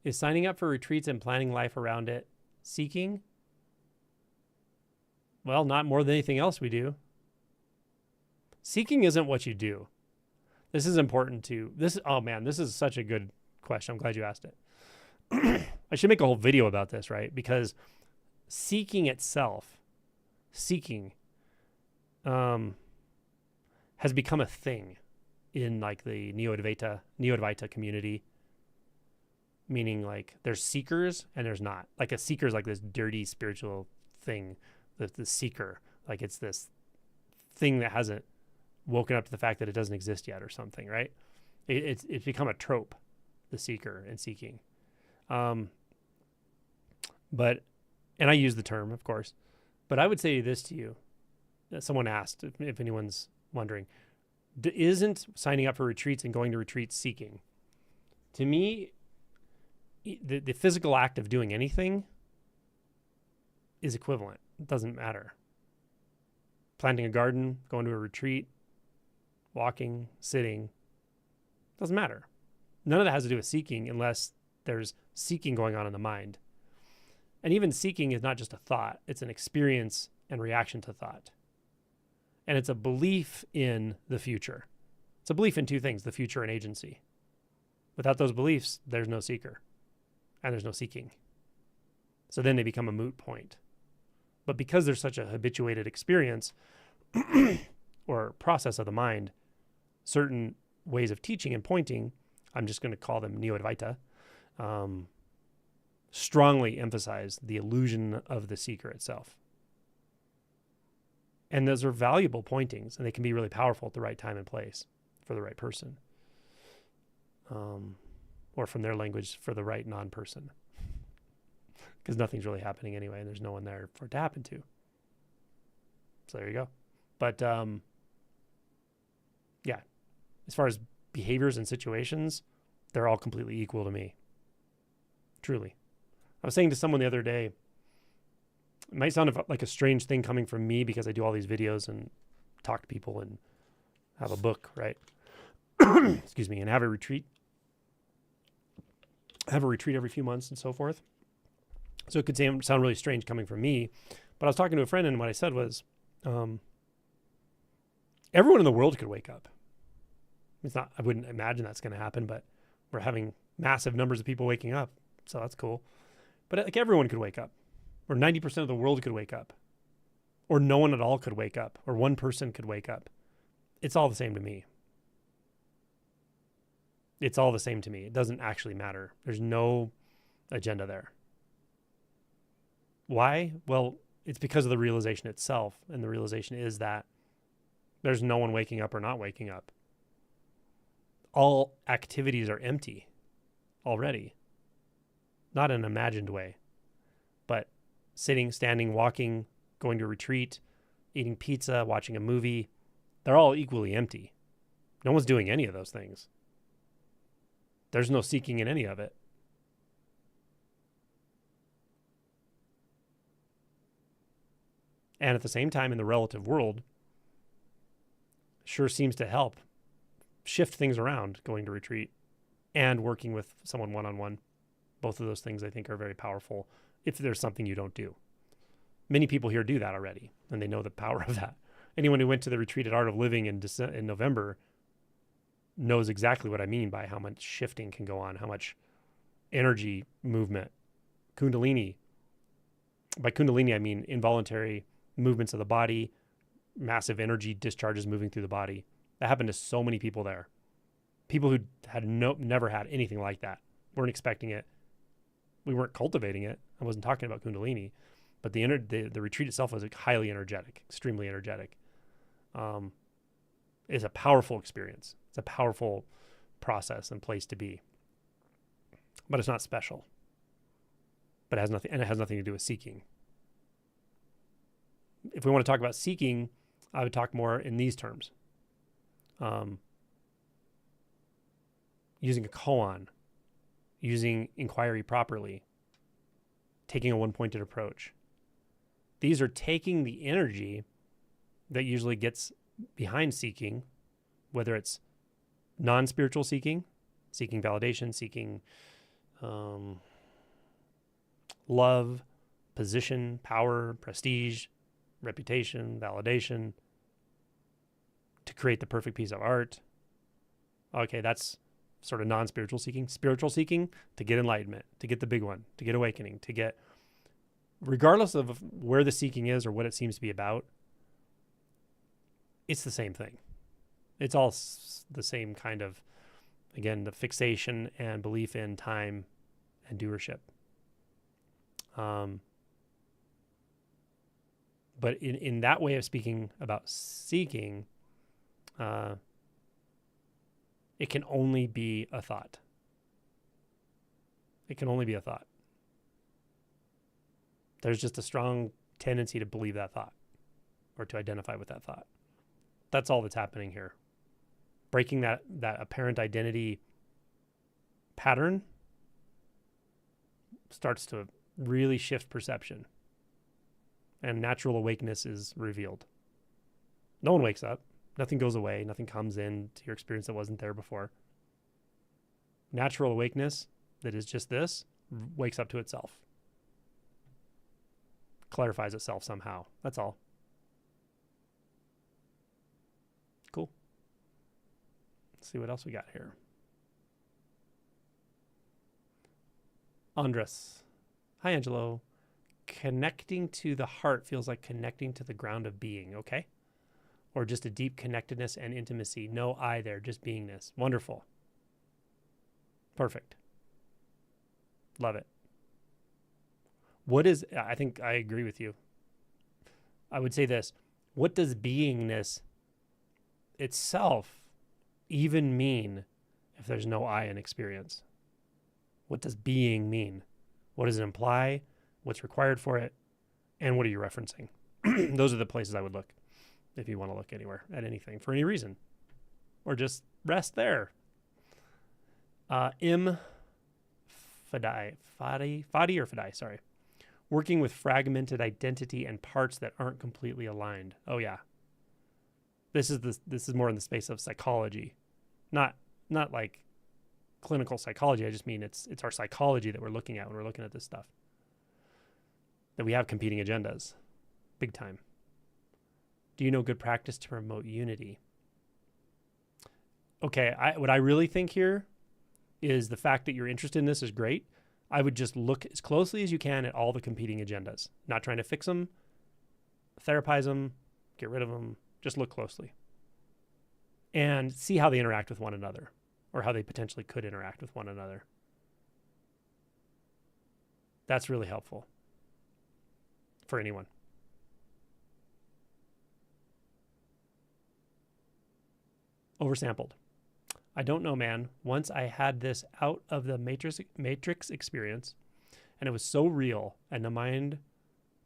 is signing up for retreats and planning life around it seeking? Well, not more than anything else we do. Seeking isn't what you do. This is important too. Oh man, this is such a good question. I'm glad you asked it. I should make a whole video about this, right? Because seeking itself, has become a thing in like the Neo-Advaita community. Meaning like there's seekers and there's not. Like a seeker is like this dirty spiritual thing. The seeker, like it's this thing that hasn't woken up to the fact that it doesn't exist yet or something, right? It's become a trope, the seeker and seeking. But I use the term, of course, but I would say this to you. Someone asked if anyone's wondering, isn't signing up for retreats and going to retreats seeking? To me, the physical act of doing anything is equivalent. It doesn't matter. Planting a garden, going to a retreat, walking, sitting, doesn't matter. None of that has to do with seeking unless there's seeking going on in the mind. And even seeking is not just a thought. It's an experience and reaction to thought. And it's a belief in the future. It's a belief in two things, the future and agency. Without those beliefs, there's no seeker and there's no seeking. So then they become a moot point. But because there's such a habituated experience or process of the mind, certain ways of teaching and pointing, I'm just going to call them Neo-Advaita, strongly emphasize the illusion of the seeker itself. And those are valuable pointings, and they can be really powerful at the right time and place for the right person. Or from their language, for the right non-person. Because nothing's really happening anyway, and there's no one there for it to happen to. So there you go. But yeah, as far as behaviors and situations, they're all completely equal to me. Truly. I was saying to someone the other day, it might sound like a strange thing coming from me because I do all these videos and talk to people and have a book, right? Excuse me, and have a retreat. Have a retreat every few months and so forth. So it could sound really strange coming from me, but I was talking to a friend and what I said was, everyone in the world could wake up. It's not, I wouldn't imagine that's going to happen, but we're having massive numbers of people waking up. So that's cool. But like everyone could wake up, or 90% of the world could wake up, or no one at all could wake up, or one person could wake up. It's all the same to me. It's all the same to me. It doesn't actually matter. There's no agenda there. Why? Well, it's because of the realization itself. And the realization is that there's no one waking up or not waking up. All activities are empty already. Not in an imagined way, but sitting, standing, walking, going to a retreat, eating pizza, watching a movie, they're all equally empty. No one's doing any of those things. There's no seeking in any of it. And at the same time, in the relative world, sure seems to help shift things around, going to retreat and working with someone one-on-one. Both of those things I think are very powerful if there's something you don't do. Many people here do that already, and they know the power of that. Anyone who went to the retreat at Art of Living in November knows exactly what I mean by how much shifting can go on, how much energy movement, Kundalini. By Kundalini, I mean involuntary movements of the body, massive energy discharges moving through the body. That happened to so many people there. People who had never had anything like that, weren't expecting it. We weren't cultivating it. I wasn't talking about Kundalini, but the retreat itself was highly energetic, extremely energetic. It's a powerful experience. It's a powerful process and place to be. But it's not special. But it has nothing to do with seeking. If we want to talk about seeking, I would talk more in these terms. Using a koan, using inquiry properly, taking a one-pointed approach. These are taking the energy that usually gets behind seeking, whether it's non-spiritual seeking seeking validation, seeking love, position, power, prestige, reputation, validation, to create the perfect piece of art. Okay, that's sort of non-spiritual seeking. Spiritual seeking, to get enlightenment, to get the big one, to get awakening, to get, regardless of where the seeking is or what it seems to be about, it's the same thing. It's all the same kind of, again, the fixation and belief in time and doership. But in that way of speaking about seeking, it can only be a thought. It can only be a thought. There's just a strong tendency to believe that thought or to identify with that thought. That's all that's happening here. Breaking that apparent identity pattern starts to really shift perception, and natural awakeness is revealed. No one wakes up. Nothing goes away. Nothing comes into your experience that wasn't there before. Natural awakeness, that is just this, wakes up to itself. Clarifies itself somehow. That's all. Cool. Let's see what else we got here. Andres. Hi, Angelo. Connecting to the heart feels like connecting to the ground of being, okay? Or just a deep connectedness and intimacy. No I there, just beingness. Wonderful. Perfect. Love it. I think I agree with you. I would say this. What does beingness itself even mean if there's no I in experience? What does being mean? What does it imply? What's required for it? And what are you referencing? Those are the places I would look if you want to look anywhere at anything for any reason. Or just rest there. Fadi, sorry. Working with fragmented identity and parts that aren't completely aligned. Oh yeah. This is more in the space of psychology. Not like clinical psychology. I just mean it's our psychology that we're looking at when we're looking at this stuff. That we have competing agendas. Big time. Do you know good practice to promote unity? Okay, what I really think here is the fact that you're interested in this is great. I would just look as closely as you can at all the competing agendas. Not trying to fix them, therapize them, get rid of them. Just look closely. And see how they interact with one another, or how they potentially could interact with one another. That's really helpful for anyone. Oversampled. I don't know, man. Once I had this out of the matrix experience, and it was so real, and the mind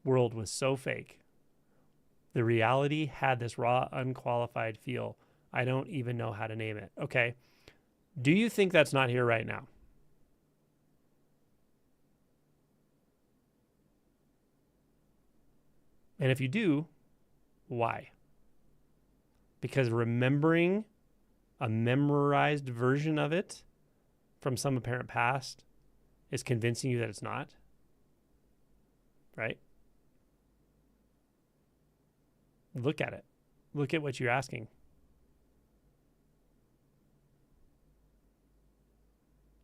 world was so fake. The reality had this raw, unqualified feel. I don't even know how to name it. Okay. Do you think that's not here right now? And if you do, why? Because remembering a memorized version of it from some apparent past is convincing you that it's not, right? Look at it. Look at what you're asking.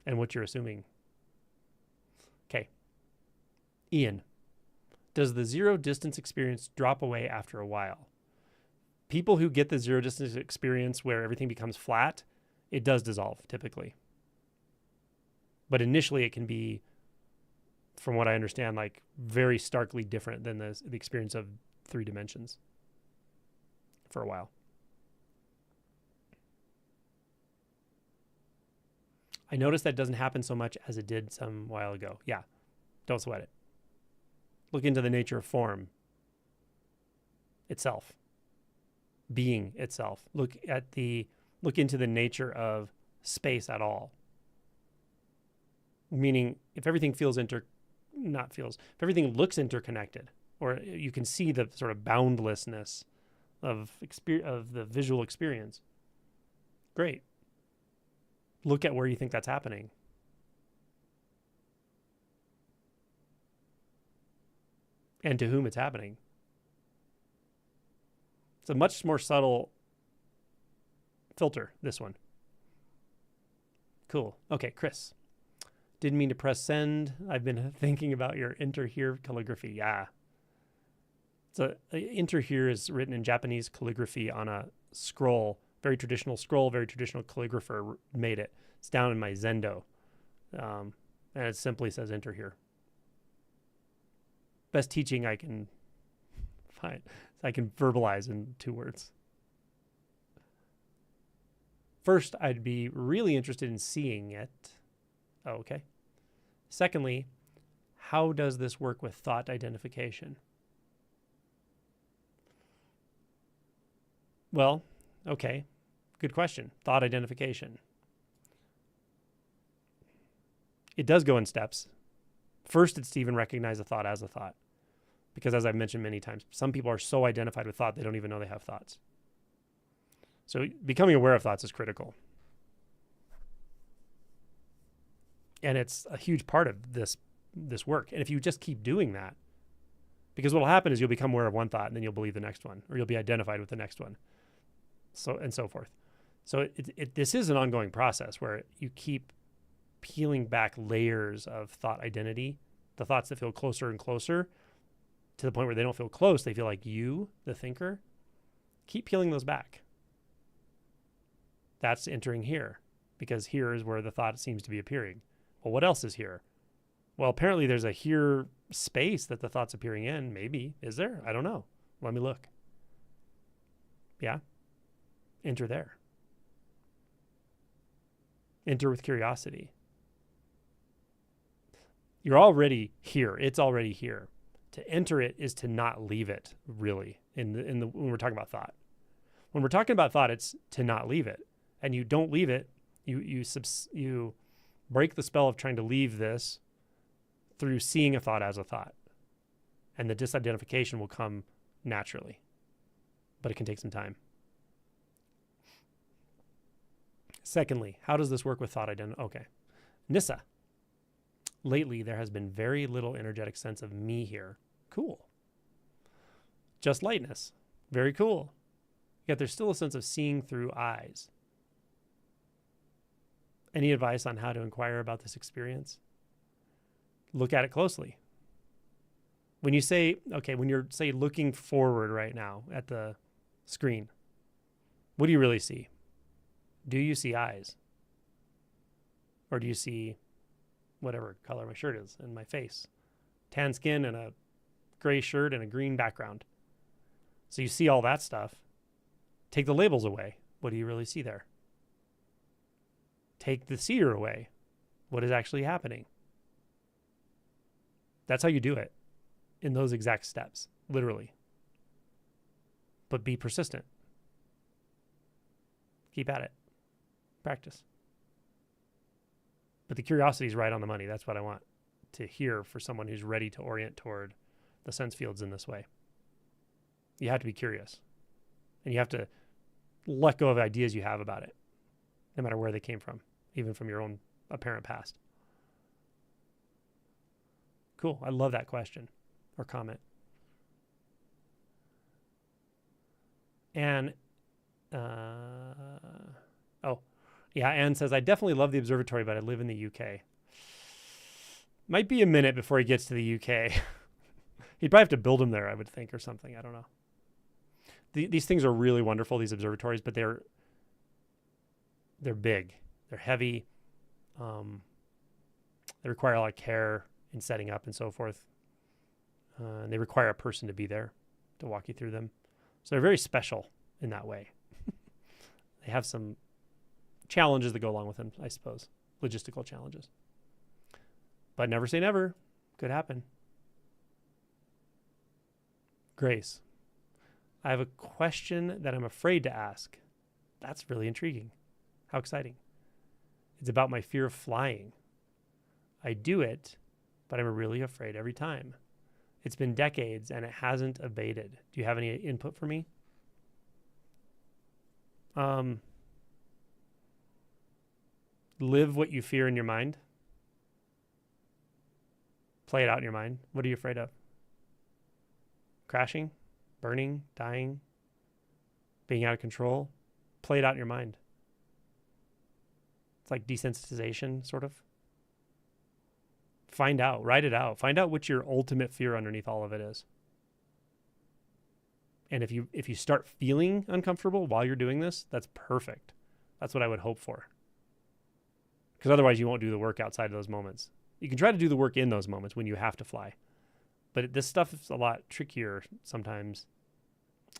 And what you're assuming. Okay. Ian, does the zero distance experience drop away after a while? People who get the zero distance experience where everything becomes flat, it does dissolve typically. But initially it can be, from what I understand, like very starkly different than the experience of 3 dimensions for a while. I noticed that doesn't happen so much as it did some while ago. Yeah, don't sweat it. Look into the nature of form itself, being itself. Look into the nature of space at all. Meaning, if everything if everything looks interconnected, or you can see the sort of boundlessness of the visual experience, great. Look at where you think that's happening. And to whom it's happening. It's a much more subtle filter, this one. Cool. Okay, Chris. Didn't mean to press send. I've been thinking about your enter here calligraphy. Yeah. So enter here is written in Japanese calligraphy on a scroll, very traditional scroll, very traditional calligrapher made it. It's down in my Zendo. And it simply says enter here. Best teaching I can find. I can verbalize in 2 words. First, I'd be really interested in seeing it. Oh, okay. Secondly, how does this work with thought identification? Well, okay. Good question. Thought identification. It does go in steps. First, it's to even recognize a thought as a thought. Because as I've mentioned many times, some people are so identified with thought, they don't even know they have thoughts. So becoming aware of thoughts is critical. And it's a huge part of this work. And if you just keep doing that, because what will happen is you'll become aware of one thought and then you'll believe the next one, or you'll be identified with the next one, so and so forth. So this is an ongoing process where you keep peeling back layers of thought identity, the thoughts that feel closer and closer to the point where they don't feel close. They feel like you, the thinker. Keep peeling those back. That's entering here, because here is where the thought seems to be appearing. Well, what else is here? Well, apparently there's a here space that the thought's appearing in. Maybe. Is there? I don't know. Let me look. Yeah. Enter there. Enter with curiosity. You're already here. It's already here. To enter it is to not leave it, really, when we're talking about thought. When we're talking about thought, it's to not leave it. And you don't leave it. You break the spell of trying to leave this through seeing a thought as a thought. And the disidentification will come naturally. But it can take some time. Secondly, how does this work with thought identity? Okay. Nissa. Lately, there has been very little energetic sense of me here. Cool. Just lightness. Very cool. Yet there's still a sense of seeing through eyes. Any advice on how to inquire about this experience? Look at it closely. When you say, okay, when you're, say, looking forward right now at the screen, what do you really see? Do you see eyes? Or do you see whatever color my shirt is and my face? Tan skin and a gray shirt and a green background. So you see all that stuff. Take the labels away. What do you really see there? Take the seer away. What is actually happening? That's how you do it in those exact steps, literally. But be persistent. Keep at it. Practice. But the curiosity is right on the money. That's what I want to hear for someone who's ready to orient toward the sense fields in this way. You have to be curious. And you have to let go of ideas you have about it, no matter where they came from, even from your own apparent past. Cool. I love that question or comment. And, Anne says, I definitely love the observatory, but I live in the UK. Might be a minute before he gets to the UK. He'd probably have to build them there, I would think, or something. I don't know. These things are really wonderful, these observatories, but they're big. They're heavy. They require a lot of care in setting up and so forth. And they require a person to be there to walk you through them. So they're very special in that way. They have some challenges that go along with them, I suppose. Logistical challenges. But never say never. Could happen. Grace. I have a question that I'm afraid to ask. That's really intriguing. How exciting. It's about my fear of flying. I do it, but I'm really afraid every time. It's been decades and it hasn't abated. Do you have any input for me? live what you fear in your mind. Play it out in your mind. What are you afraid of? Crashing, burning, dying, being out of control. Play it out in your mind. It's like desensitization, sort of. Find out, write it out. Find out what your ultimate fear underneath all of it is. And if you start feeling uncomfortable while you're doing this, that's perfect. That's what I would hope for. Because otherwise you won't do the work outside of those moments. You can try to do the work in those moments when you have to fly. But this stuff is a lot trickier sometimes.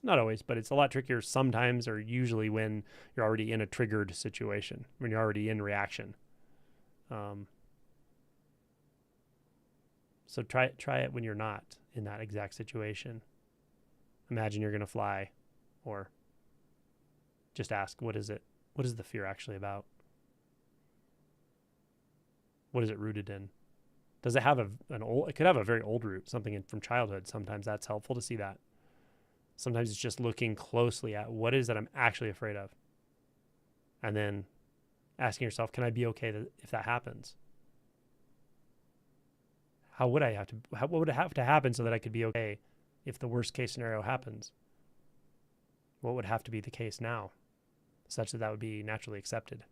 Not always, but it's a lot trickier sometimes, or usually when you're already in a triggered situation, when you're already in reaction. So try it when you're not in that exact situation. Imagine you're going to fly, or just ask, what is it? What is the fear actually about? What is it rooted in? Does it have it could have a very old root, something from childhood. Sometimes that's helpful to see that. Sometimes it's just looking closely at what is that I'm actually afraid of. And then asking yourself, can I be okay if that happens? What would it have to happen so that I could be okay if the worst case scenario happens? What would have to be the case now such that would be naturally accepted?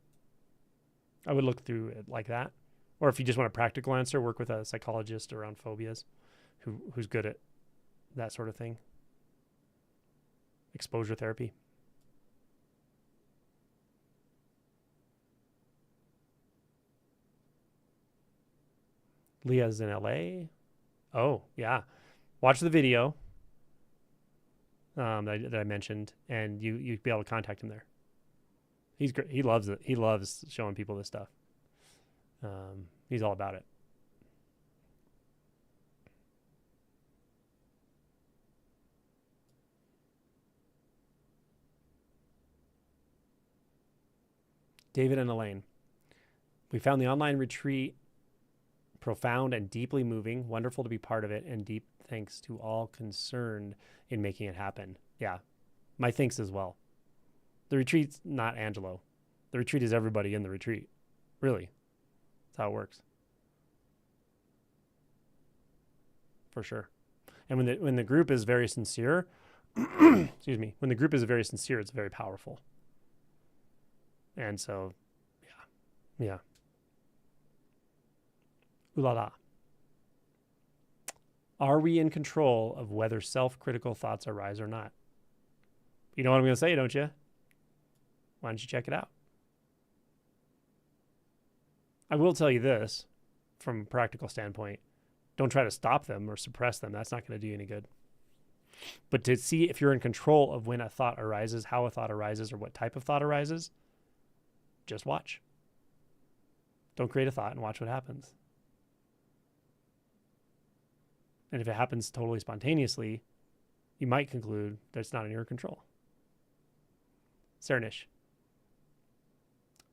I would look through it like that. Or if you just want a practical answer, work with a psychologist around phobias who's good at that sort of thing. Exposure therapy. Leah's in LA. Oh, yeah. Watch the video that I mentioned, and you'd be able to contact him there. He's great. He loves it. He loves showing people this stuff. He's all about it. David and Elaine. We found the online retreat profound and deeply moving. Wonderful to be part of it, and deep thanks to all concerned in making it happen. Yeah, my thanks as well. The retreat's not Angelo. The retreat is everybody in the retreat. Really. That's how it works. For sure. And when the group is very sincere, excuse me, when the group is very sincere, it's very powerful. And so, yeah. Ooh la la. Are we in control of whether self-critical thoughts arise or not? You know what I'm going to say, don't you? Why don't you check it out? I will tell you this, from a practical standpoint. Don't try to stop them or suppress them. That's not going to do you any good. But to see if you're in control of when a thought arises, how a thought arises, or what type of thought arises, just watch. Don't create a thought and watch what happens. And if it happens totally spontaneously, you might conclude that it's not in your control. Sarnish.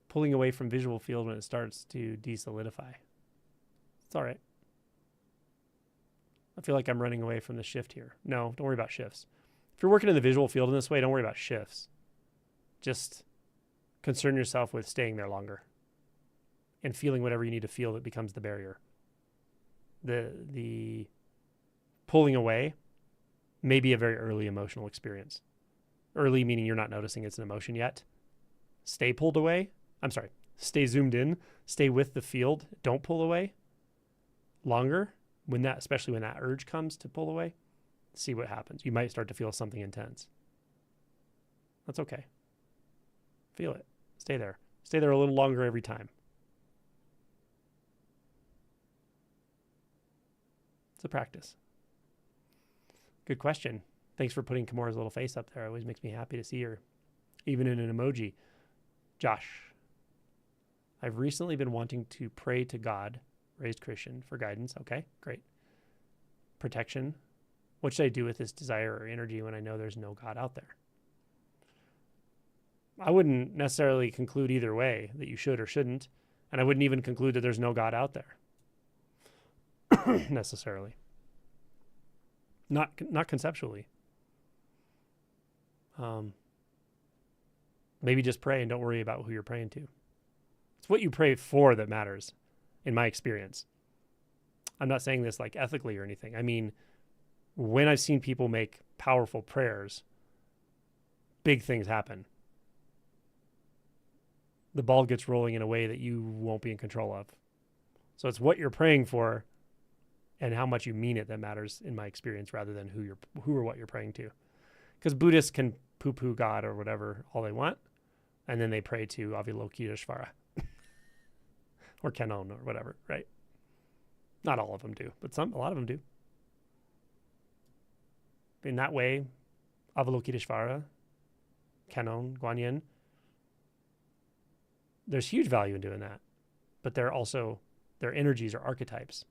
Pulling away from visual field when it starts to desolidify. It's all right. I feel like I'm running away from the shift here. No, don't worry about shifts. If you're working in the visual field in this way, don't worry about shifts. Just concern yourself with staying there longer and feeling whatever you need to feel that becomes the barrier. The pulling away may be a very early emotional experience. Early meaning you're not noticing it's an emotion yet. Stay pulled away. I'm sorry. Stay zoomed in. Stay with the field. Don't pull away. Longer, especially when that urge comes to pull away, see what happens. You might start to feel something intense. That's okay. Feel it. Stay there. Stay there a little longer every time. It's a practice. Good question. Thanks for putting Kimura's little face up there. It always makes me happy to see her, even in an emoji. Josh. I've recently been wanting to pray to God, raised Christian, for guidance. Okay, great. Protection. What should I do with this desire or energy when I know there's no God out there? I wouldn't necessarily conclude either way that you should or shouldn't, and I wouldn't even conclude that there's no God out there necessarily. Not conceptually. Maybe just pray and don't worry about who you're praying to. It's what you pray for that matters, in my experience. I'm not saying this like ethically or anything. I mean, when I've seen people make powerful prayers, big things happen. The ball gets rolling in a way that you won't be in control of. So it's what you're praying for and how much you mean it that matters, in my experience, rather than who or what you're praying to. Because Buddhists can poo-poo God or whatever all they want, and then they pray to Avalokiteshvara or Kanon or whatever, right? Not all of them do, but a lot of them do. In that way, Avalokiteshvara, Kanon, Guanyin, there's huge value in doing that. But their energies are archetypes,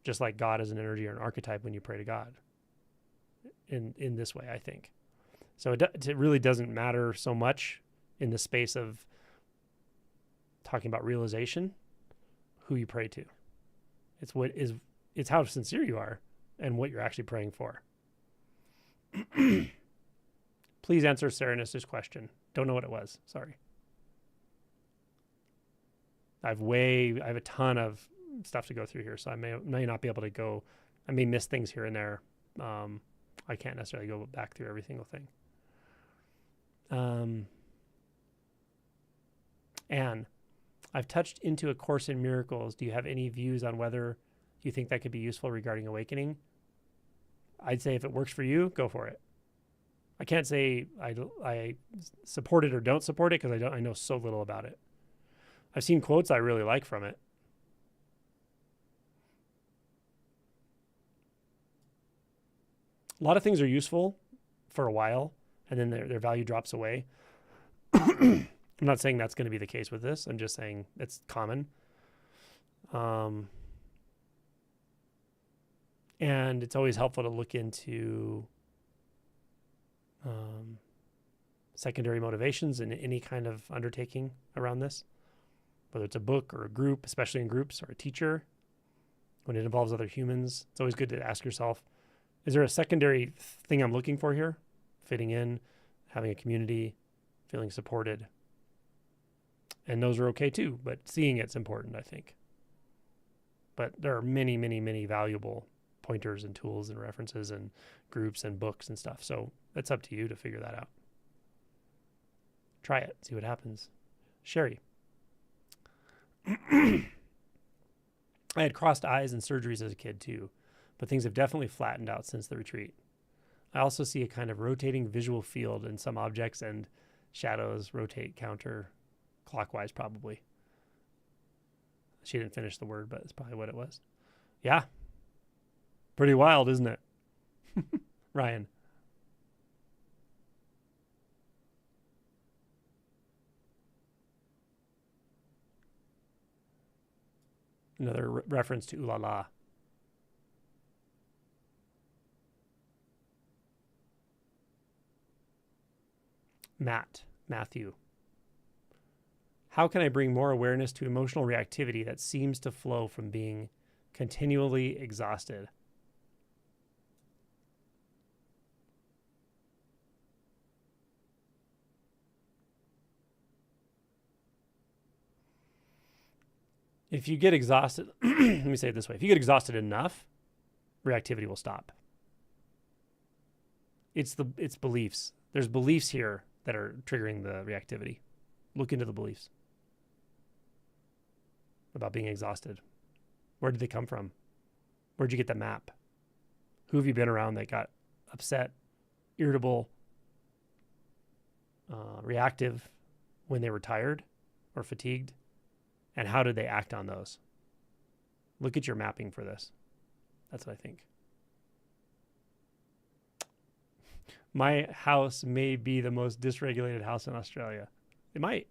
just like God is an energy or an archetype when you pray to God. In this way, I think. So it really doesn't matter so much in the space of talking about realization, who you pray to. It's how sincere you are and what you're actually praying for. Please answer Serenus's question. Don't know what it was. Sorry. I have a ton of stuff to go through here, so I may not be able to go. I may miss things here and there. I can't necessarily go back through every single thing. Anne, I've touched into A Course in Miracles. Do you have any views on whether you think that could be useful regarding awakening? I'd say if it works for you, go for it. I can't say I support it or don't support it because I know so little about it. I've seen quotes I really like from it. A lot of things are useful for a while, and then their value drops away. I'm not saying that's going to be the case with this. I'm just saying it's common. And it's always helpful to look into secondary motivations in any kind of undertaking around this, whether it's a book or a group, especially in groups, or a teacher. When it involves other humans, it's always good to ask yourself, is there a secondary thing I'm looking for here? Fitting in, having a community, feeling supported. And those are okay too, but seeing it's important, I think. But there are many, many, many valuable pointers and tools and references and groups and books and stuff. So it's up to you to figure that out. Try it, see what happens. Sherry. I had crossed eyes and surgeries as a kid too, but things have definitely flattened out since the retreat. I also see a kind of rotating visual field in some objects, and shadows rotate counterclockwise probably. She didn't finish the word, but it's probably what it was. Yeah. Pretty wild, isn't it? Ryan. Another reference to Ooh La La. Matthew. How can I bring more awareness to emotional reactivity that seems to flow from being continually exhausted? If you get exhausted, let me say it this way. If you get exhausted enough, reactivity will stop. It's beliefs. There's beliefs here that are triggering the reactivity. Look into the beliefs about being exhausted. Where did they come from? Where'd you get the map? Who have you been around that got upset, irritable, reactive when they were tired or fatigued? And how did they act on those? Look at your mapping for this. That's what I think. My house may be the most dysregulated house in Australia. It might.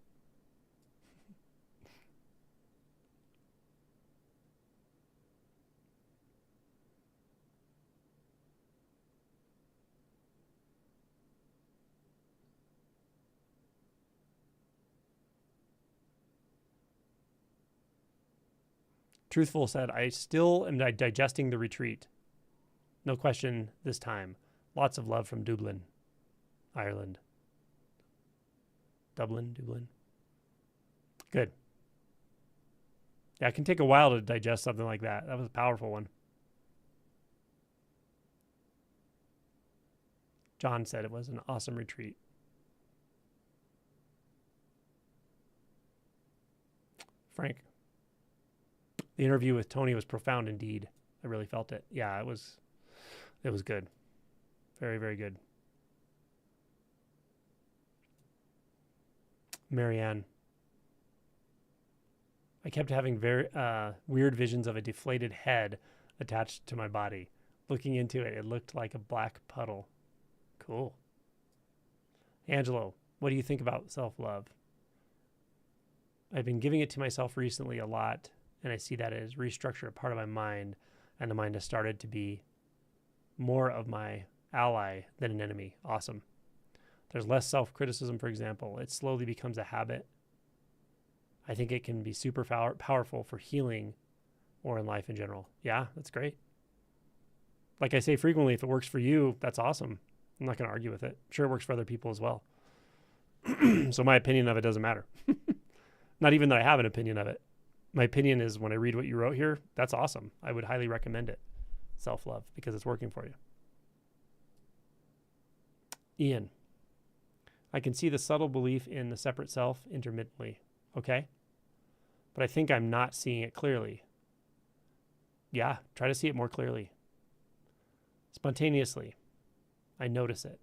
Truthful said, I still am digesting the retreat. No question this time. Lots of love from Dublin, Ireland. Dublin. Good. Yeah, it can take a while to digest something like that. That was a powerful one. John said it was an awesome retreat. Frank, the interview with Tony was profound indeed. I really felt it. Yeah, it was good. Very, very good. Marianne, I kept having very weird visions of a deflated head attached to my body. Looking into it, it looked like a black puddle. Cool. Angelo, what do you think about self-love? I've been giving it to myself recently a lot, and I see that as restructure a part of my mind, and the mind has started to be more of my ally than an enemy. Awesome. There's less self-criticism, for example. It slowly becomes a habit. I think it can be super powerful for healing or in life in general. Yeah, that's great. Like I say frequently, if it works for you, that's awesome. I'm not going to argue with it. I'm sure it works for other people as well. So my opinion of it doesn't matter. Not even that I have an opinion of it. My opinion is when I read what you wrote here, that's awesome. I would highly recommend it. Self-love, because it's working for you. Ian, I can see the subtle belief in the separate self intermittently. Okay? But I think I'm not seeing it clearly. Yeah, try to see it more clearly. Spontaneously, I notice it.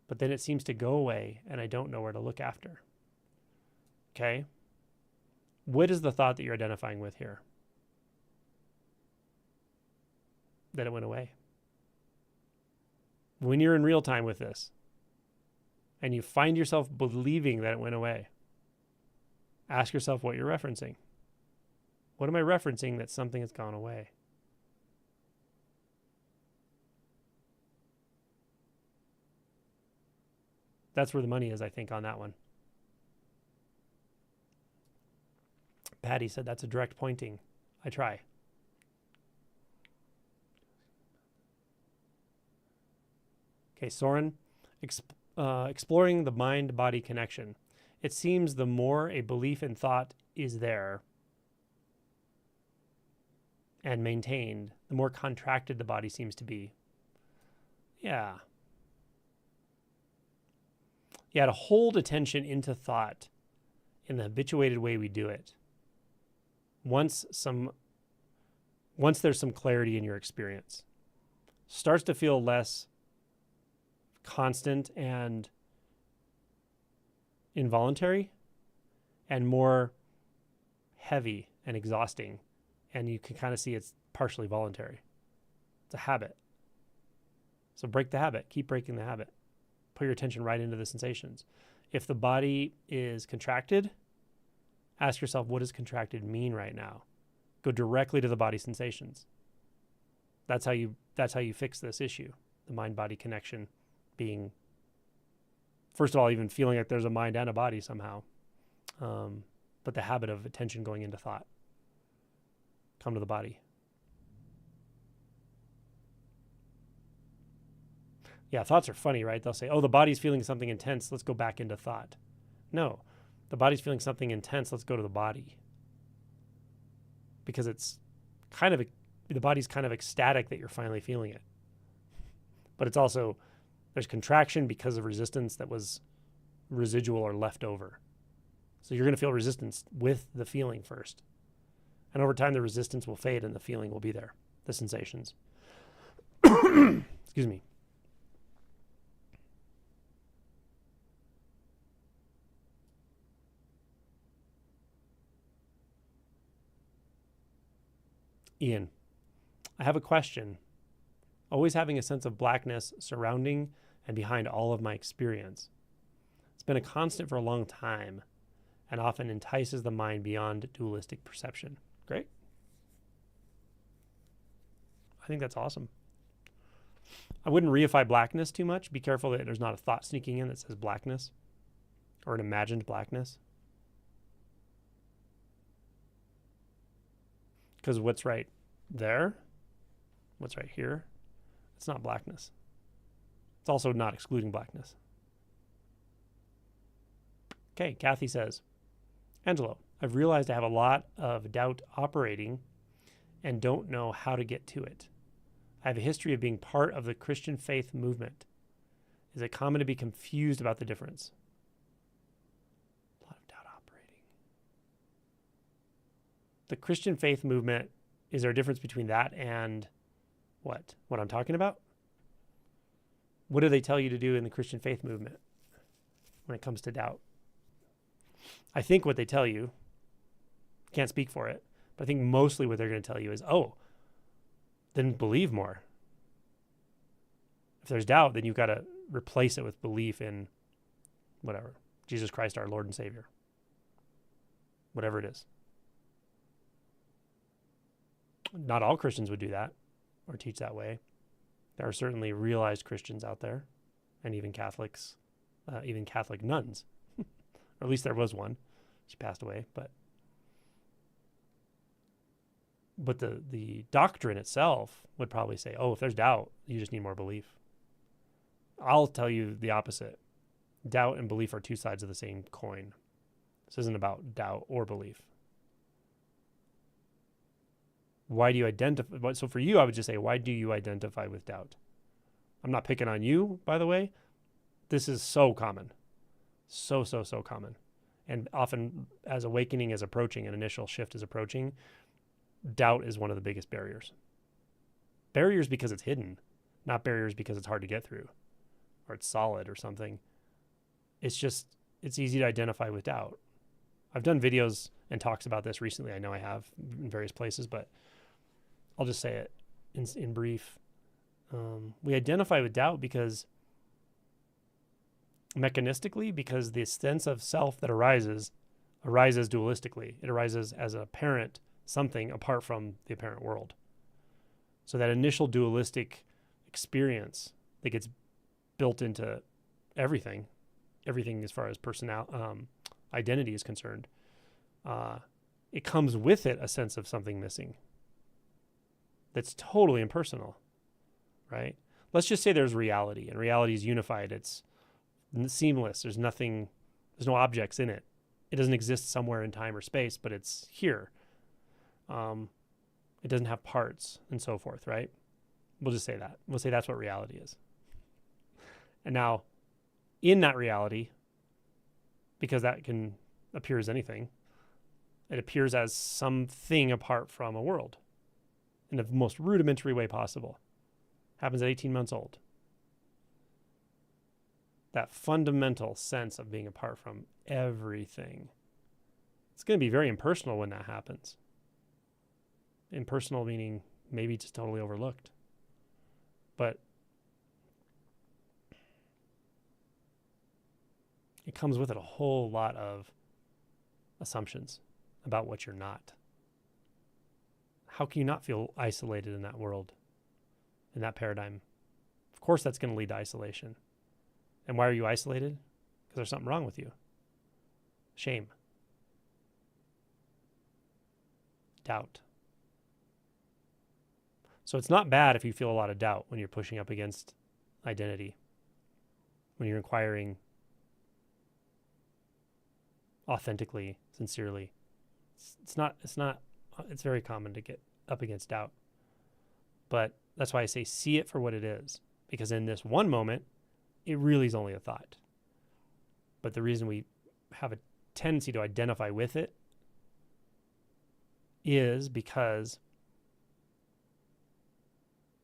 But then it seems to go away and I don't know where to look after. Okay? What is the thought that you're identifying with here? That it went away. When you're in real time with this and you find yourself believing that it went away, ask yourself what you're referencing. What am I referencing that something has gone away? That's where the money is, I think, on that one. Patty said that's a direct pointing. I try. Okay, Soren, exploring the mind-body connection. It seems the more a belief and thought is there and maintained, the more contracted the body seems to be. Yeah. Yeah, to hold attention into thought in the habituated way we do it. Once there's some clarity in your experience, starts to feel less constant and involuntary and more heavy and exhausting. And you can kind of see it's partially voluntary. It's a habit. So break the habit. Keep breaking the habit. Put your attention right into the sensations. If the body is contracted, ask yourself, what does contracted mean right now? Go directly to the body sensations. That's how you fix this issue. The mind-body connection being, first of all, even feeling like there's a mind and a body somehow. But the habit of attention going into thought. Come to the body. Yeah, thoughts are funny, right? They'll say, oh, the body's feeling something intense. Let's go back into thought. No, the body's feeling something intense. Let's go to the body. Because it's kind of, the body's kind of ecstatic that you're finally feeling it. But it's also, there's contraction because of resistance that was residual or left over. So you're going to feel resistance with the feeling first. And over time, the resistance will fade and the feeling will be there, the sensations. Excuse me. Ian, I have a question. Always having a sense of blackness surrounding and behind all of my experience. It's been a constant for a long time and often entices the mind beyond dualistic perception. Great. I think that's awesome. I wouldn't reify blackness too much. Be careful that there's not a thought sneaking in that says blackness or an imagined blackness. Because what's right there, what's right here, it's not blackness. It's also not excluding blackness. Okay, Kathy says, Angelo, I've realized I have a lot of doubt operating and don't know how to get to it. I have a history of being part of the Christian faith movement. Is it common to be confused about the difference? A lot of doubt operating. The Christian faith movement, is there a difference between that and what? What I'm talking about? What do they tell you to do in the Christian faith movement when it comes to doubt? I think what they tell you, can't speak for it, but I think mostly what they're going to tell you is, oh, then believe more. If there's doubt, then you've got to replace it with belief in whatever, Jesus Christ, our Lord and Savior, whatever it is. Not all Christians would do that or teach that way. There are certainly realized Christians out there, and even Catholics, even Catholic nuns, or at least there was one. She passed away, but the doctrine itself would probably say, oh, if there's doubt, you just need more belief. I'll tell you the opposite. Doubt and belief are two sides of the same coin. This isn't about doubt or belief. Why do you identify? So for you, I would just say, why do you identify with doubt? I'm not picking on you, by the way. This is so common. So common. And often as awakening is approaching, an initial shift is approaching, doubt is one of the biggest barriers. Barriers because it's hidden, not barriers because it's hard to get through or it's solid or something. It's easy to identify with doubt. I've done videos and talks about this recently. I know I have in various places, but I'll just say it in brief. We identify with doubt because mechanistically, because the sense of self that arises dualistically. It arises as an apparent something apart from the apparent world. So that initial dualistic experience that gets built into everything as far as identity is concerned, it comes with it a sense of something missing that's totally impersonal, right? Let's just say there's reality, and reality is unified. It's seamless. There's no objects in it. It doesn't exist somewhere in time or space, but it's here. It doesn't have parts and so forth, right? We'll just say that. We'll say that's what reality is. And now, in that reality, because that can appear as anything, it appears as something apart from a world in the most rudimentary way possible. Happens at 18 months old. That fundamental sense of being apart from everything. It's going to be very impersonal when that happens. Impersonal meaning maybe just totally overlooked. But it comes with it a whole lot of assumptions about what you're not. How can you not feel isolated in that world, in that paradigm? Of course, that's going to lead to isolation. And why are you isolated? Because there's something wrong with you. Shame. Doubt. So it's not bad if you feel a lot of doubt when you're pushing up against identity, when you're inquiring authentically, sincerely. It's very common to get up against doubt. But that's why I say see it for what it is. Because in this one moment, it really is only a thought. But the reason we have a tendency to identify with it is because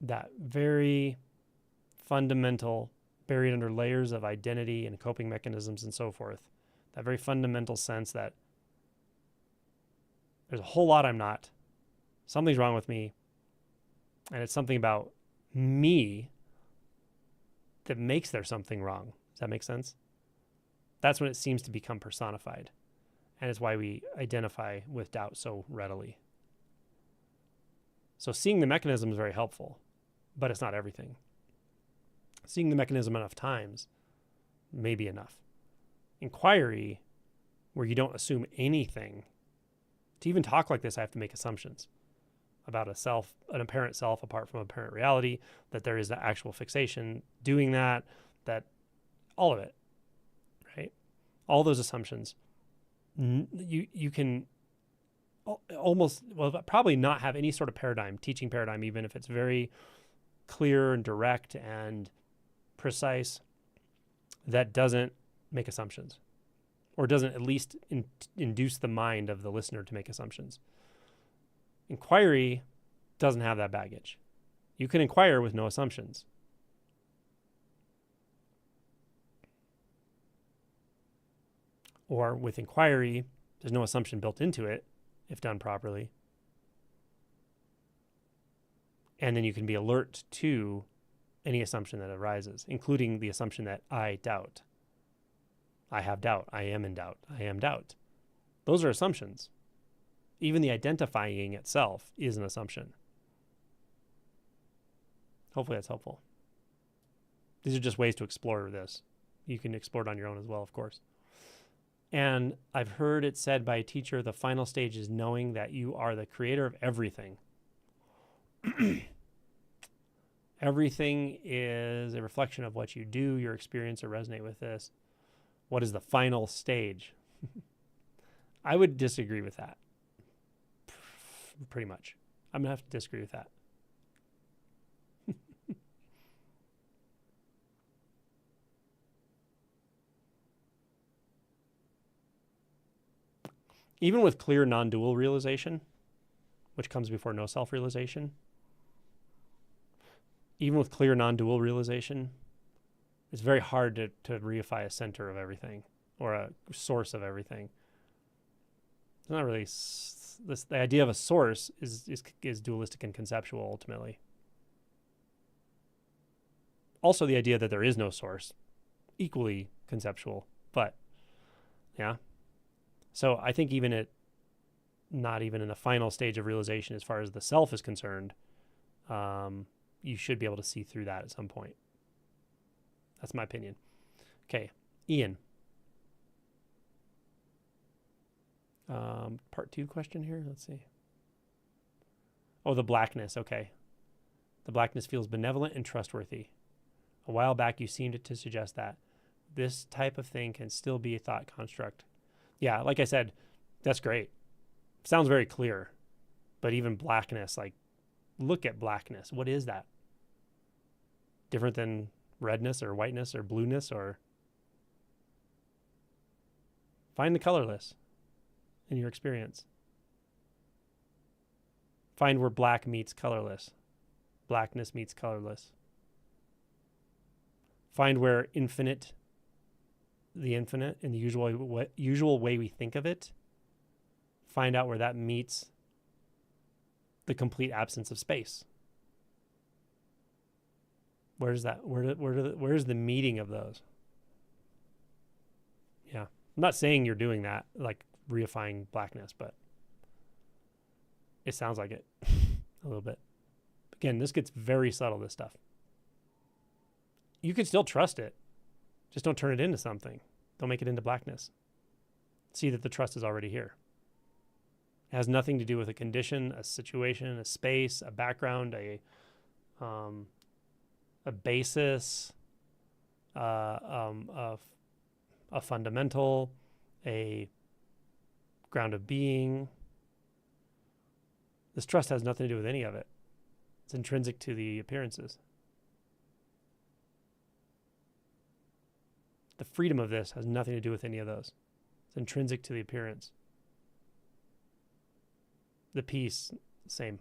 that very fundamental, buried under layers of identity and coping mechanisms and so forth, that very fundamental sense that there's a whole lot I'm not, something's wrong with me, and it's something about me that makes there something wrong. Does that make sense? That's when it seems to become personified. And it's why we identify with doubt so readily. So seeing the mechanism is very helpful, but it's not everything. Seeing the mechanism enough times may be enough. Inquiry, where you don't assume anything. To even talk like this, I have to make assumptions about an apparent self apart from apparent reality, that there is the actual fixation doing that all of it, right? All those assumptions you can almost, well, probably not have any sort of teaching paradigm, even if it's very clear and direct and precise, that doesn't make assumptions, or doesn't at least induce the mind of the listener to make assumptions. Inquiry doesn't have that baggage. You can inquire with no assumptions. Or with inquiry, there's no assumption built into it if done properly. And then you can be alert to any assumption that arises, including the assumption that I doubt. I have doubt. I am in doubt. I am doubt. Those are assumptions. Even the identifying itself is an assumption. Hopefully that's helpful. These are just ways to explore this. You can explore it on your own as well, of course. And I've heard it said by a teacher, the final stage is knowing that you are the creator of everything. Everything is a reflection of what you do, your experience, or resonate with this. What is the final stage? I would disagree with that. Pretty much. I'm going to have to disagree with that. Even with clear non-dual realization, which comes before no self-realization, even with clear non-dual realization, it's very hard to reify a center of everything or a source of everything. It's not really the idea of a source is dualistic and conceptual ultimately. Also, the idea that there is no source, equally conceptual, but yeah. So I think not even in the final stage of realization, as far as the self is concerned, you should be able to see through that at some point. That's my opinion. Okay, Ian. Part 2 question here. Let's see. Oh, the blackness. Okay. The blackness feels benevolent and trustworthy. A while back, you seemed to suggest that this type of thing can still be a thought construct. Yeah, like I said, that's great. Sounds very clear. But even blackness, like, look at blackness. What is that? Different than redness or whiteness or blueness? Or find the colorless in your experience. Find where black meets colorless. Blackness meets colorless. Find where the infinite in the usual way we think of it, find out where that meets the complete absence of space. Where's that? Where's the meeting of those? Yeah. I'm not saying you're doing that, like reifying blackness, but it sounds like it a little bit. Again, this gets very subtle, this stuff. You can still trust it. Just don't turn it into something. Don't make it into blackness. See that the trust is already here. It has nothing to do with a condition, a situation, a space, a background, a basis, a fundamental, a ground of being. This trust has nothing to do with any of it. It's intrinsic to the appearances. The freedom of this has nothing to do with any of those. It's intrinsic to the appearance. The peace, same.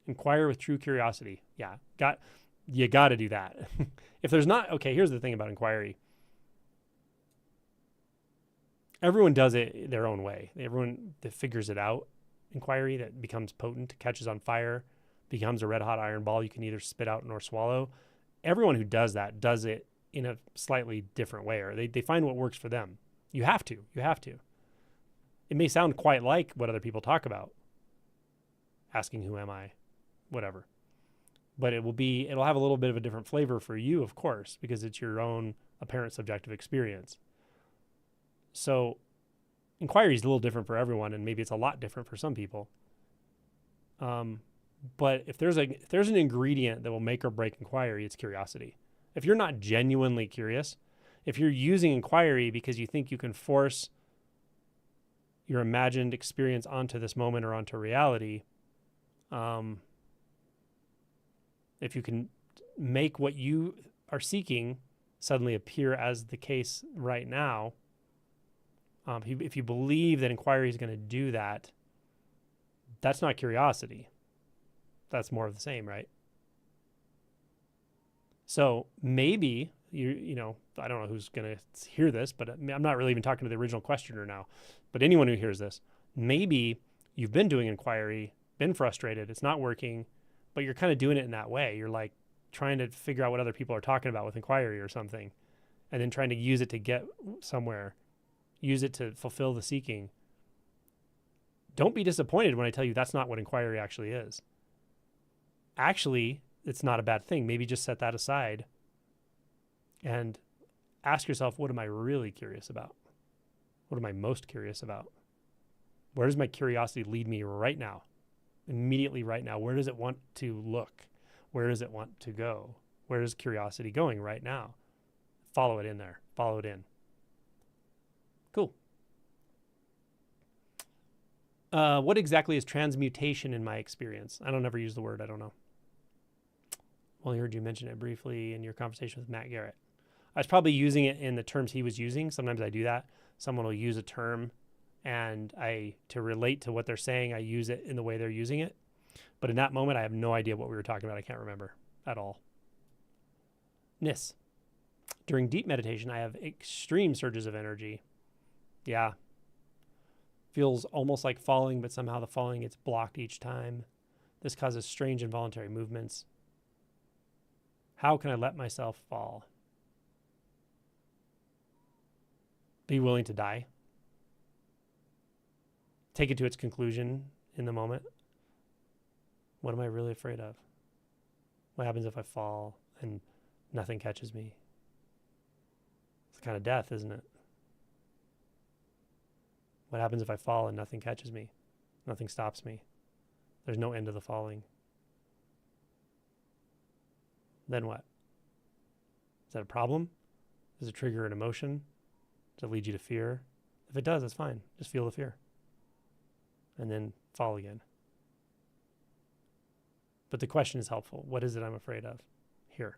Inquire with true curiosity. Yeah, you got to do that. If there's not, okay, here's the thing about inquiry. Everyone does it their own way. Everyone that figures it out, inquiry, that becomes potent, catches on fire, becomes a red hot iron ball you can neither spit out nor swallow. Everyone who does that does it in a slightly different way, or they find what works for them. You have to. It may sound quite like what other people talk about. Asking, who am I? Whatever. But it'll have a little bit of a different flavor for you, of course, because it's your own apparent subjective experience. So inquiry is a little different for everyone, and maybe it's a lot different for some people. But if there's an ingredient that will make or break inquiry, it's curiosity. If you're not genuinely curious, If you're using inquiry because you think you can force your imagined experience onto this moment or onto reality, if you can make what you are seeking suddenly appear as the case right now, if you believe that inquiry is going to do that, that's not curiosity. That's more of the same, right? So maybe you know, I don't know who's going to hear this, but I'm not really even talking to the original questioner now. But anyone who hears this, maybe you've been doing inquiry, been frustrated, it's not working, but you're kind of doing it in that way. You're like trying to figure out what other people are talking about with inquiry or something, and then trying to use it to get somewhere, use it to fulfill the seeking. Don't be disappointed when I tell you that's not what inquiry actually is. Actually, it's not a bad thing. Maybe just set that aside and ask yourself, what am I really curious about? What am I most curious about? Where does my curiosity lead me right now? Immediately right now. Where does it want to look? Where does it want to go? Where is curiosity going right now? Follow it in there. Follow it in. Cool. What exactly is transmutation in my experience? I don't ever use the word. I don't know. Well, I heard you mention it briefly in your conversation with Matt Garrett. I was probably using it in the terms he was using. Sometimes I do that. Someone will use a term, and to relate to what they're saying, I use it in the way they're using it. But in that moment, I have no idea what we were talking about. I can't remember at all. Nis. During deep meditation, I have extreme surges of energy. Yeah. Feels almost like falling, but somehow the falling gets blocked each time. This causes strange involuntary movements. How can I let myself fall? Be willing to die. Take it to its conclusion in the moment. What am I really afraid of? What happens if I fall and nothing catches me? It's kind of death, isn't it? What happens if I fall and nothing catches me? Nothing stops me. There's no end to the falling. Then what? Is that a problem? Does it trigger an emotion? Does it lead you to fear? If it does, that's fine. Just feel the fear. And then fall again. But the question is helpful. What is it I'm afraid of? Here.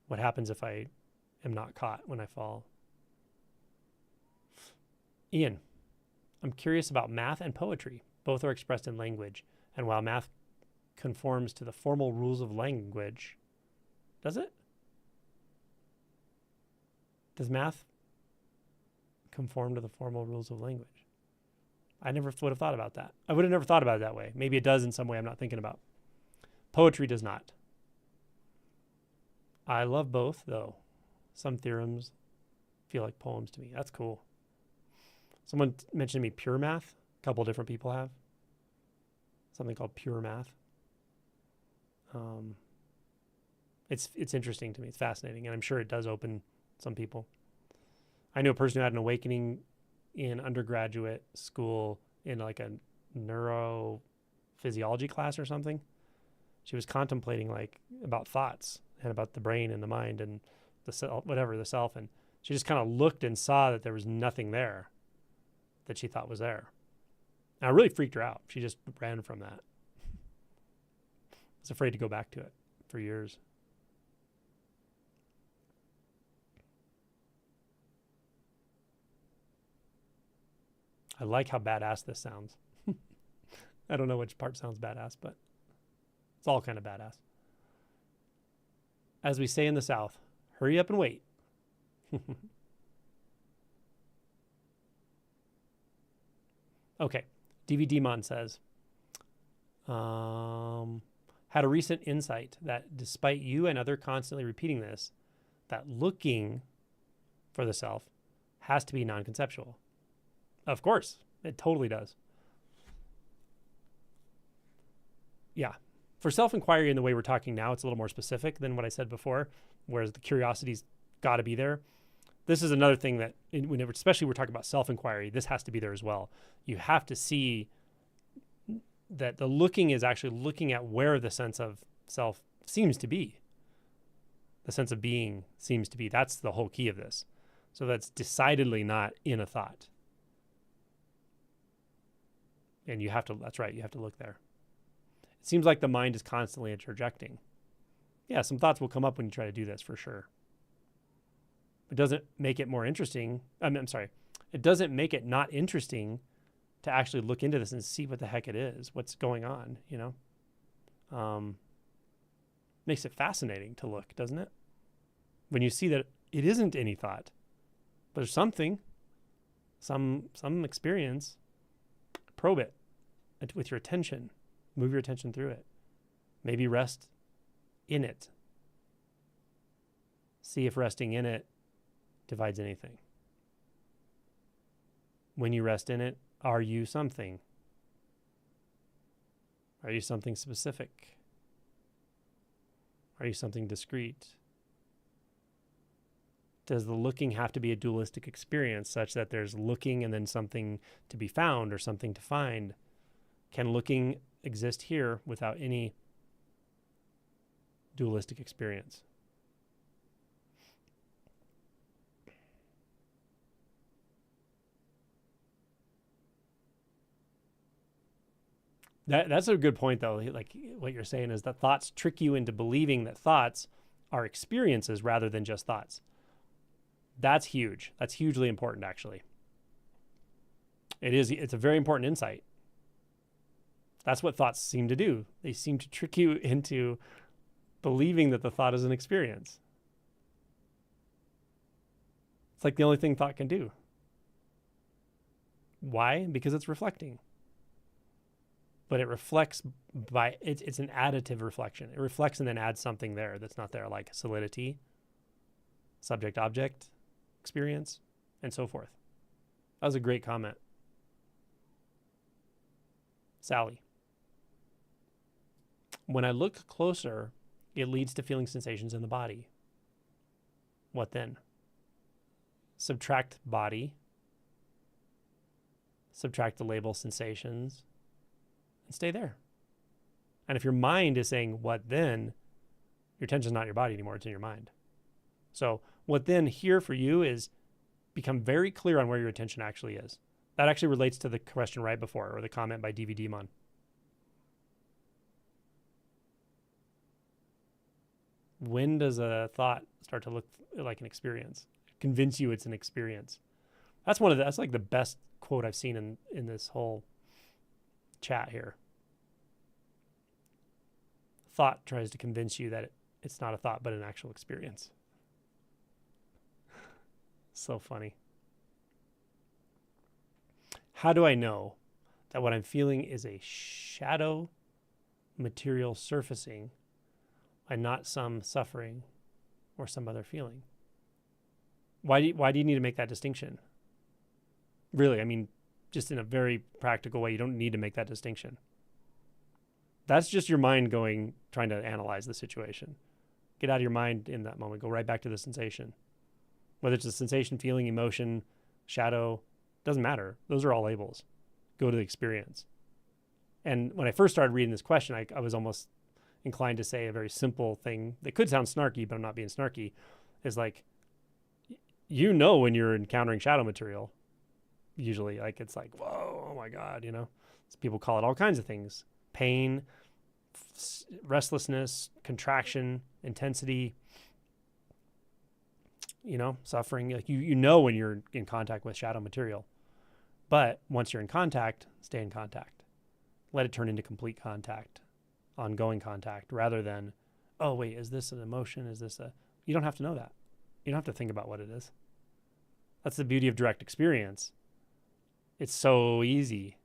What happens if I am not caught when I fall? Ian, I'm curious about math and poetry. Both are expressed in language. And while math conforms to the formal rules of language, does it? Does math conform to the formal rules of language? I never would have thought about that. I would have never thought about it that way. Maybe it does in some way I'm not thinking about. Poetry does not. I love both, though. Some theorems feel like poems to me. That's cool. Someone mentioned to me pure math. A couple different people have. Something called pure math. It's interesting to me. It's fascinating, and I'm sure it does open some people. I knew a person who had an awakening in undergraduate school in like a neurophysiology class or something. She was contemplating like about thoughts and about the brain and the mind and the self, whatever, the self, and she just kind of looked and saw that there was nothing there that she thought was there. And it really freaked her out. She just ran from that. Was afraid to go back to it for years. I like how badass this sounds. I don't know which part sounds badass, but it's all kind of badass. As we say in the South, hurry up and wait. Okay. DVD Mon says, had a recent insight that despite you and other constantly repeating this, that looking for the self has to be non-conceptual. Of course, it totally does. Yeah. For self-inquiry in the way we're talking now, it's a little more specific than what I said before, whereas the curiosity's got to be there. This is another thing that, whenever, especially we're talking about self-inquiry, this has to be there as well. You have to see that the looking is actually looking at where the sense of self seems to be. A sense of being seems to be, that's the whole key of this. So that's decidedly not in a thought. And you have to, that's right, you have to look there. It seems like the mind is constantly interjecting. Yeah, some thoughts will come up when you try to do this, for sure. It doesn't make it more interesting. I'm sorry. It doesn't make it not interesting to actually look into this and see what the heck it is, what's going on, you know? Makes it fascinating to look, doesn't it? When you see that it isn't any thought, but there's something, some experience, probe it with your attention, move your attention through it. Maybe rest in it. See if resting in it divides anything. When you rest in it, are you something? Are you something specific? Are you something discrete? Does the looking have to be a dualistic experience such that there's looking and then something to be found or something to find? Can looking exist here without any dualistic experience? That's a good point, though. Like what you're saying is that thoughts trick you into believing that thoughts are experiences rather than just thoughts. That's huge. That's hugely important, actually. It is. It's a very important insight. That's what thoughts seem to do. They seem to trick you into believing that the thought is an experience. It's like the only thing thought can do. Why? Because it's reflecting. But it reflects by, it's an additive reflection. It reflects and then adds something there that's not there, like solidity, subject-object experience, and so forth. That was a great comment. Sally. When I look closer, it leads to feeling sensations in the body. What then? Subtract body. Subtract the label sensations. And stay there. And if your mind is saying, what then? Your attention's not in your body anymore, it's in your mind. So what then here for you is become very clear on where your attention actually is. That actually relates to the question right before, or the comment by DVD Mon. When does a thought start to look like an experience? Convince you it's an experience. That's like the best quote I've seen in this whole chat here. Thought tries to convince you that it's not a thought, but an actual experience. So funny. How do I know that what I'm feeling is a shadow material surfacing and not some suffering or some other feeling? Why do you need to make that distinction? Really, I mean, just in a very practical way, you don't need to make that distinction. That's just your mind trying to analyze the situation. Get out of your mind in that moment. Go right back to the sensation. Whether it's a sensation, feeling, emotion, shadow, doesn't matter. Those are all labels. Go to the experience. And when I first started reading this question, I was almost inclined to say a very simple thing that could sound snarky, but I'm not being snarky, is like, you know when you're encountering shadow material. Usually, like, it's like, whoa, oh my God, you know? So people call it all kinds of things. Pain, restlessness, contraction, intensity, you know, suffering. Like you know when you're in contact with shadow material. But once you're in contact, stay in contact. Let it turn into complete contact, ongoing contact, rather than, oh, wait, is this an emotion? Is this a... You don't have to know that. You don't have to think about what it is. That's the beauty of direct experience. It's so easy.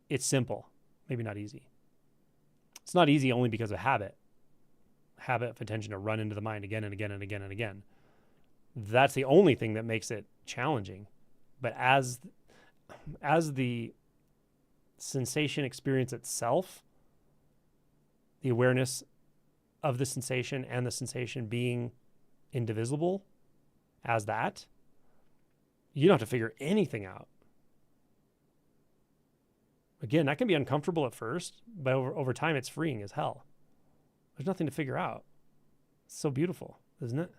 It's simple, maybe not easy. It's not easy only because of habit of attention to run into the mind again and again and again and again. That's the only thing that makes it challenging. But as the sensation experience itself, the awareness of the sensation and the sensation being indivisible as that, you don't have to figure anything out. Again, that can be uncomfortable at first, but over time it's freeing as hell. There's nothing to figure out. It's so beautiful, isn't it?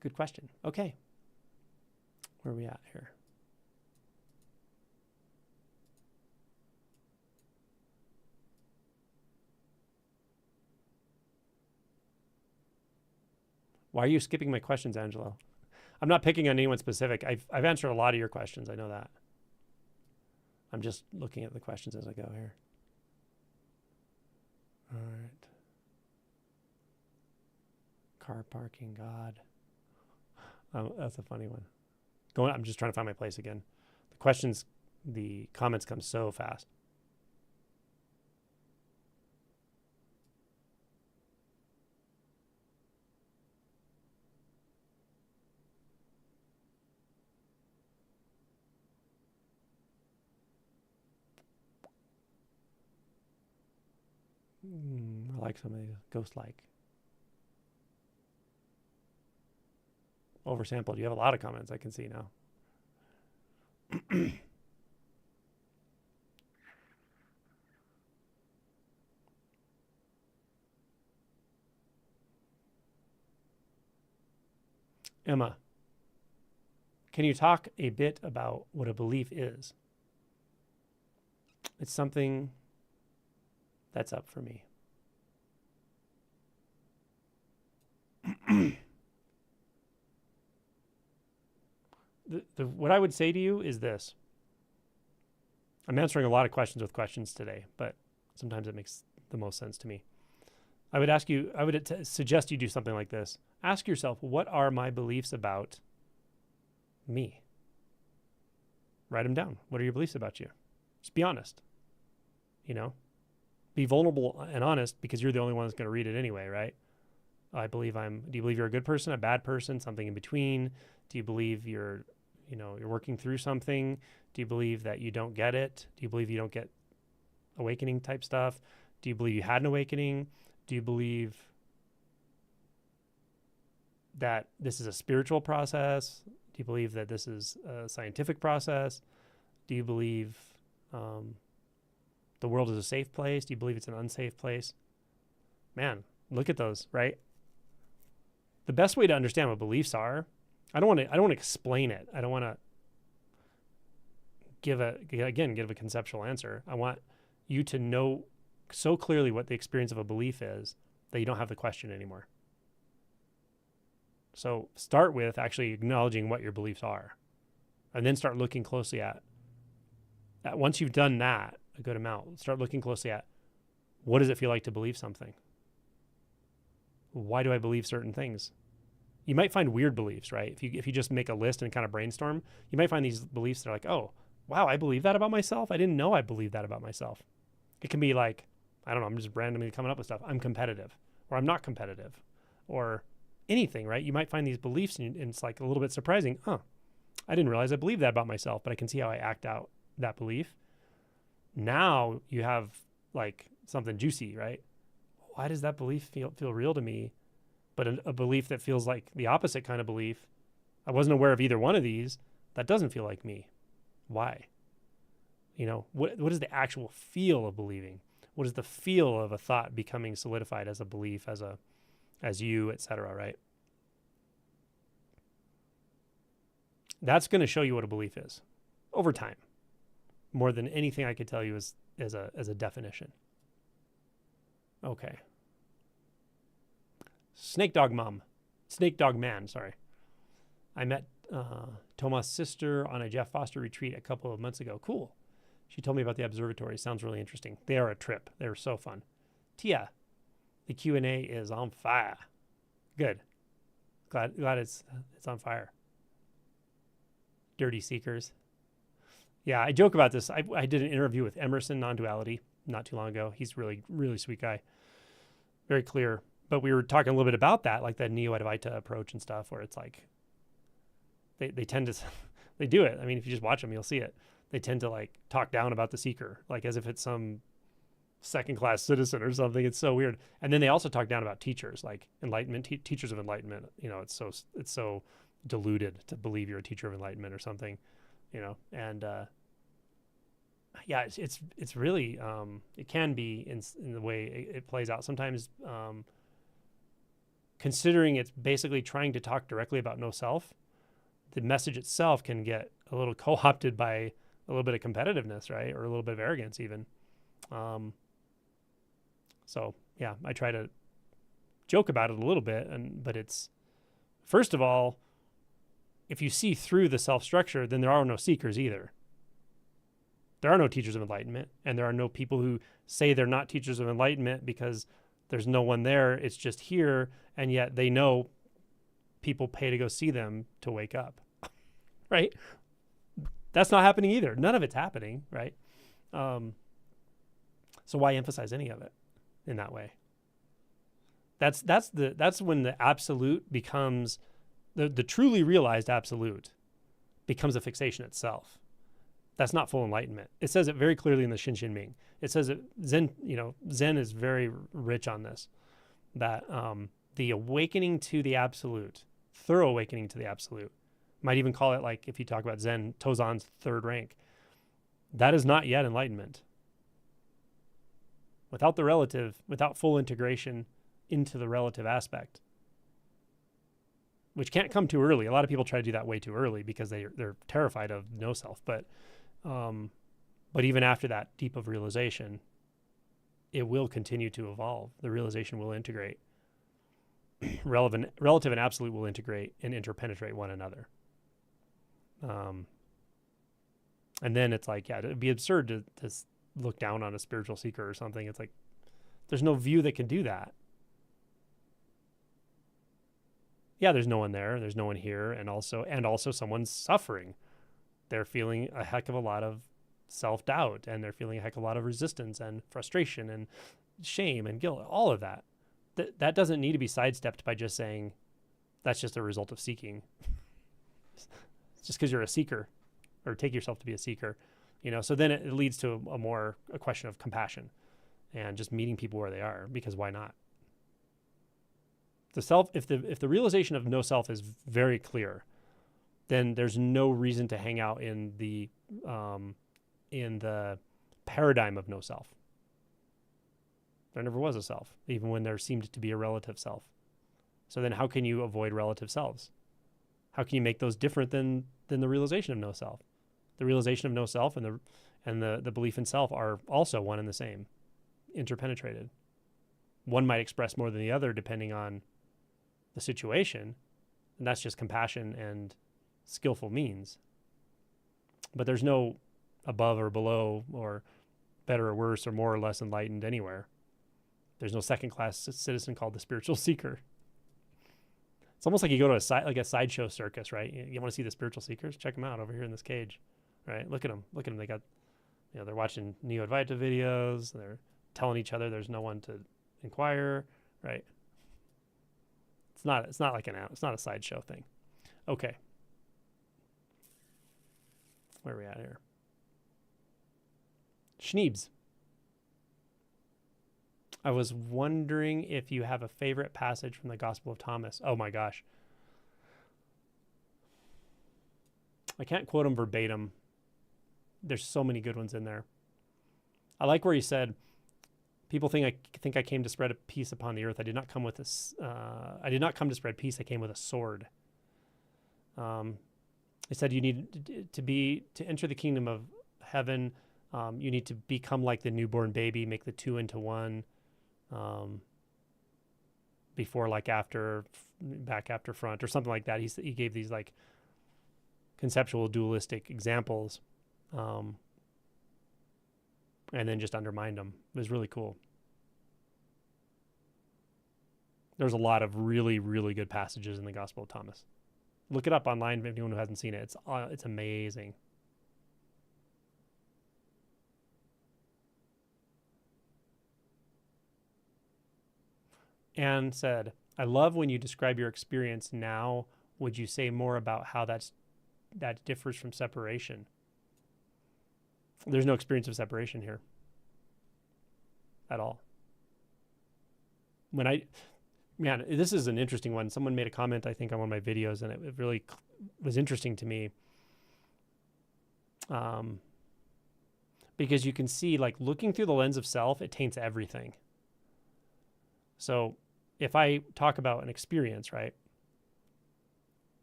Good question. Okay. Where are we at here? Why are you skipping my questions, Angelo? I'm not picking on anyone specific. I've answered a lot of your questions. I know that. I'm just looking at the questions as I go here. All right. Car parking, God. That's a funny one. I'm just trying to find my place again. The comments come so fast. I like some of these. Ghost-like. Oversampled. You have a lot of comments I can see now. Emma, can you talk a bit about what a belief is? It's something that's up for me. What I would say to you is this. I'm answering a lot of questions with questions today, but sometimes it makes the most sense to me. I would suggest you do something like this. Ask yourself, what are my beliefs about me? Write them down. What are your beliefs about you? Just be honest. Be vulnerable and honest, because you're the only one that's going to read it anyway, right? Do you believe you're a good person, a bad person, something in between? Do you believe you're working through something? Do you believe that you don't get it? Do you believe you don't get awakening type stuff? Do you believe you had an awakening? Do you believe that this is a spiritual process? Do you believe that this is a scientific process? Do you believe the world is a safe place? Do you believe it's an unsafe place? Man, look at those, right? The best way to understand what beliefs are, I don't want to explain it. I don't want to give a conceptual answer. I want you to know so clearly what the experience of a belief is that you don't have the question anymore. So start with actually acknowledging what your beliefs are, and then start looking closely at once you've done that a good amount, start looking closely at, what does it feel like to believe something? Why do I believe certain things? You might find weird beliefs, right? If you just make a list and kind of brainstorm, you might find these beliefs that are like, oh, wow, I believe that about myself. I didn't know I believed that about myself. It can be like, I don't know, I'm just randomly coming up with stuff. I'm competitive, or I'm not competitive, or anything, right? You might find these beliefs and it's like a little bit surprising. I didn't realize I believed that about myself, but I can see how I act out that belief. Now you have like something juicy, right? Why does that belief feel real to me? But a belief that feels like the opposite kind of belief, I wasn't aware of either one of these, that doesn't feel like me. Why? What is the actual feel of believing? What is the feel of a thought becoming solidified as a belief, as you, etc., right? That's going to show you what a belief is over time, more than anything I could tell you as a definition. Okay. Snake Dog Man, sorry. I met Tomas' sister on a Jeff Foster retreat a couple of months ago. Cool. She told me about the Observatory. Sounds really interesting. They are a trip. They're so fun. Tia, the Q&A is on fire. Good. Glad it's on fire. Dirty Seekers. Yeah, I joke about this. I did an interview with Emerson, Non-Duality, not too long ago. He's really, really sweet guy. Very clear. But we were talking a little bit about that, like that Neo-Advaita approach and stuff, where it's like they tend to, they do it. I mean, if you just watch them, you'll see it. They tend to like talk down about the seeker, like as if it's some second-class citizen or something. It's so weird. And then they also talk down about teachers, like enlightenment, teachers of enlightenment. It's so deluded to believe you're a teacher of enlightenment or something, and yeah, it's really it can be in the way it plays out. Sometimes considering it's basically trying to talk directly about no self, the message itself can get a little co-opted by a little bit of competitiveness, right? Or a little bit of arrogance even. So yeah, I try to joke about it a little bit, but it's, first of all, if you see through the self structure, then there are no seekers either. There are no teachers of enlightenment, and there are no people who say they're not teachers of enlightenment because there's no one there. It's just here, and yet they know people pay to go see them to wake up, right? That's not happening either. None of it's happening, right? So why emphasize any of it in that way? That's when the absolute becomes the truly realized absolute becomes a fixation itself. That's not full enlightenment. It says it very clearly in the Shin Ming. It says that Zen is very rich on this, that the awakening to the absolute, thorough awakening to the absolute, might even call it, like if you talk about Zen, Tozan's third rank, that is not yet enlightenment. Without the relative, without full integration into the relative aspect, which can't come too early. A lot of people try to do that way too early because they're terrified of no self. But even after that deep of realization, it will continue to evolve. The realization will integrate. Relative and absolute will integrate and interpenetrate one another. And then it's like, yeah, it'd be absurd to look down on a spiritual seeker or something. It's like, there's no view that can do that. Yeah, there's no one there. There's no one here. And also someone's suffering. They're feeling a heck of a lot of self-doubt, and they're feeling a heck of a lot of resistance and frustration and shame and guilt, all of that. That doesn't need to be sidestepped by just saying that's just a result of seeking. It's just because you're a seeker, or take yourself to be a seeker, so then it leads to a question of compassion and just meeting people where they are, because why not? The self, if the realization of no self is very clear, then there's no reason to hang out in the paradigm of no self. There never was a self, even when there seemed to be a relative self. So then how can you avoid relative selves? How can you make those different than the realization of no self? The realization of no self and the belief in self are also one and the same, interpenetrated. One might express more than the other depending on the situation, and that's just compassion and skillful means. But there's no above or below or better or worse or more or less enlightened anywhere. There's no second-class citizen called the spiritual seeker. It's almost like you go to a sideshow circus, right? You want to see the spiritual seekers? Check them out over here in this cage, right? Look at them. They got, they're watching Neo-Advaita videos. They're telling each other there's no one to inquire, right? It's not a sideshow thing. Okay. Where are we at here? Schneebs. I was wondering if you have a favorite passage from the Gospel of Thomas. Oh my gosh. I can't quote them verbatim. There's so many good ones in there. I like where he said, people think I came to spread a peace upon the earth. I did not come to spread peace. I came with a sword. He said you need to enter the kingdom of heaven. You need to become like the newborn baby, make the two into one. Before, like, after, back, after, front, or something like that. He gave these like conceptual dualistic examples, and then just undermined them. It was really cool. There's a lot of really, really good passages in the Gospel of Thomas. Look it up online if anyone who hasn't seen it. It's amazing. Anne said, I love when you describe your experience now. Would you say more about how that differs from separation? There's no experience of separation here at all. This is an interesting one. Someone made a comment, I think, on one of my videos, and it really was interesting to me. Because you can see, like, looking through the lens of self, it taints everything. So if I talk about an experience, right?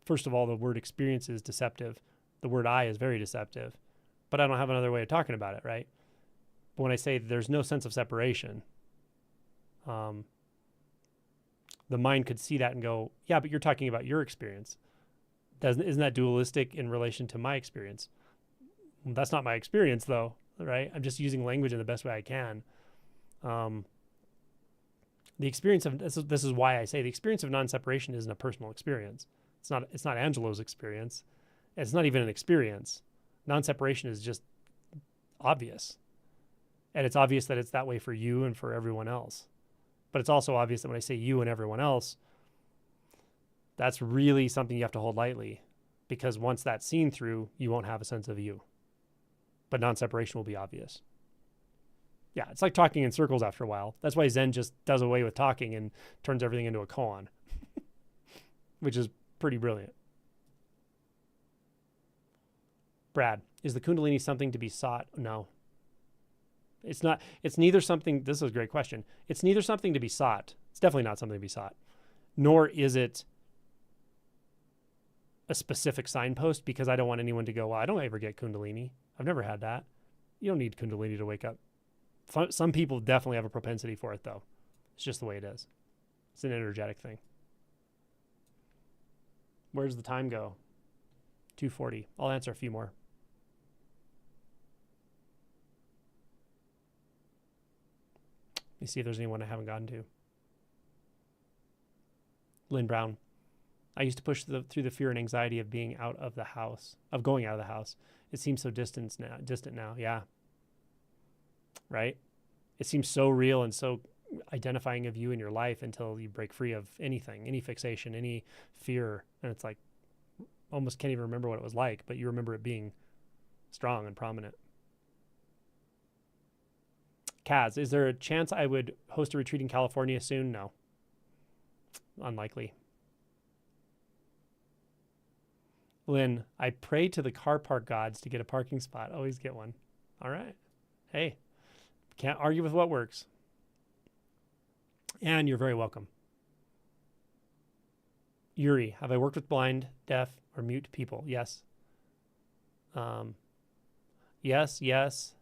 First of all, the word experience is deceptive. The word I is very deceptive, but I don't have another way of talking about it, right? But when I say there's no sense of separation, the mind could see that and go, yeah, but you're talking about your experience. Isn't that dualistic in relation to my experience? Well, that's not my experience, though, right? I'm just using language in the best way I can. The experience of this is why I say the experience of non-separation isn't a personal experience. It's not Angelo's experience. It's not even an experience. Non-separation is just obvious. And it's obvious that it's that way for you and for everyone else. But it's also obvious that when I say you and everyone else, that's really something you have to hold lightly, because once that's seen through, you won't have a sense of you. But non-separation will be obvious. Yeah, it's like talking in circles after a while. That's why Zen just does away with talking and turns everything into a koan, which is pretty brilliant. Brad, is the Kundalini something to be sought? No. It's not. It's neither something. This is a great question. It's neither something to be sought. It's definitely not something to be sought. Nor is it a specific signpost, because I don't want anyone to go, well, I don't ever get Kundalini. I've never had that. You don't need Kundalini to wake up. Some people definitely have a propensity for it, though. It's just the way it is. It's an energetic thing. Where's the time go? 2:40. I'll answer a few more. Let me see if there's anyone I haven't gotten to. Lynn Brown. I used to push through the fear and anxiety of being out of the house, of going out of the house. It seems so distant now. Yeah. Right? It seems so real and so identifying of you in your life until you break free of anything, any fixation, any fear. And it's like, almost can't even remember what it was like, but you remember it being strong and prominent. Kaz, is there a chance I would host a retreat in California soon? No. Unlikely. Lynn, I pray to the car park gods to get a parking spot. Always get one. All right. Hey, can't argue with what works. And you're very welcome. Youre, have I worked with blind, deaf, or mute people? Yes. Yes.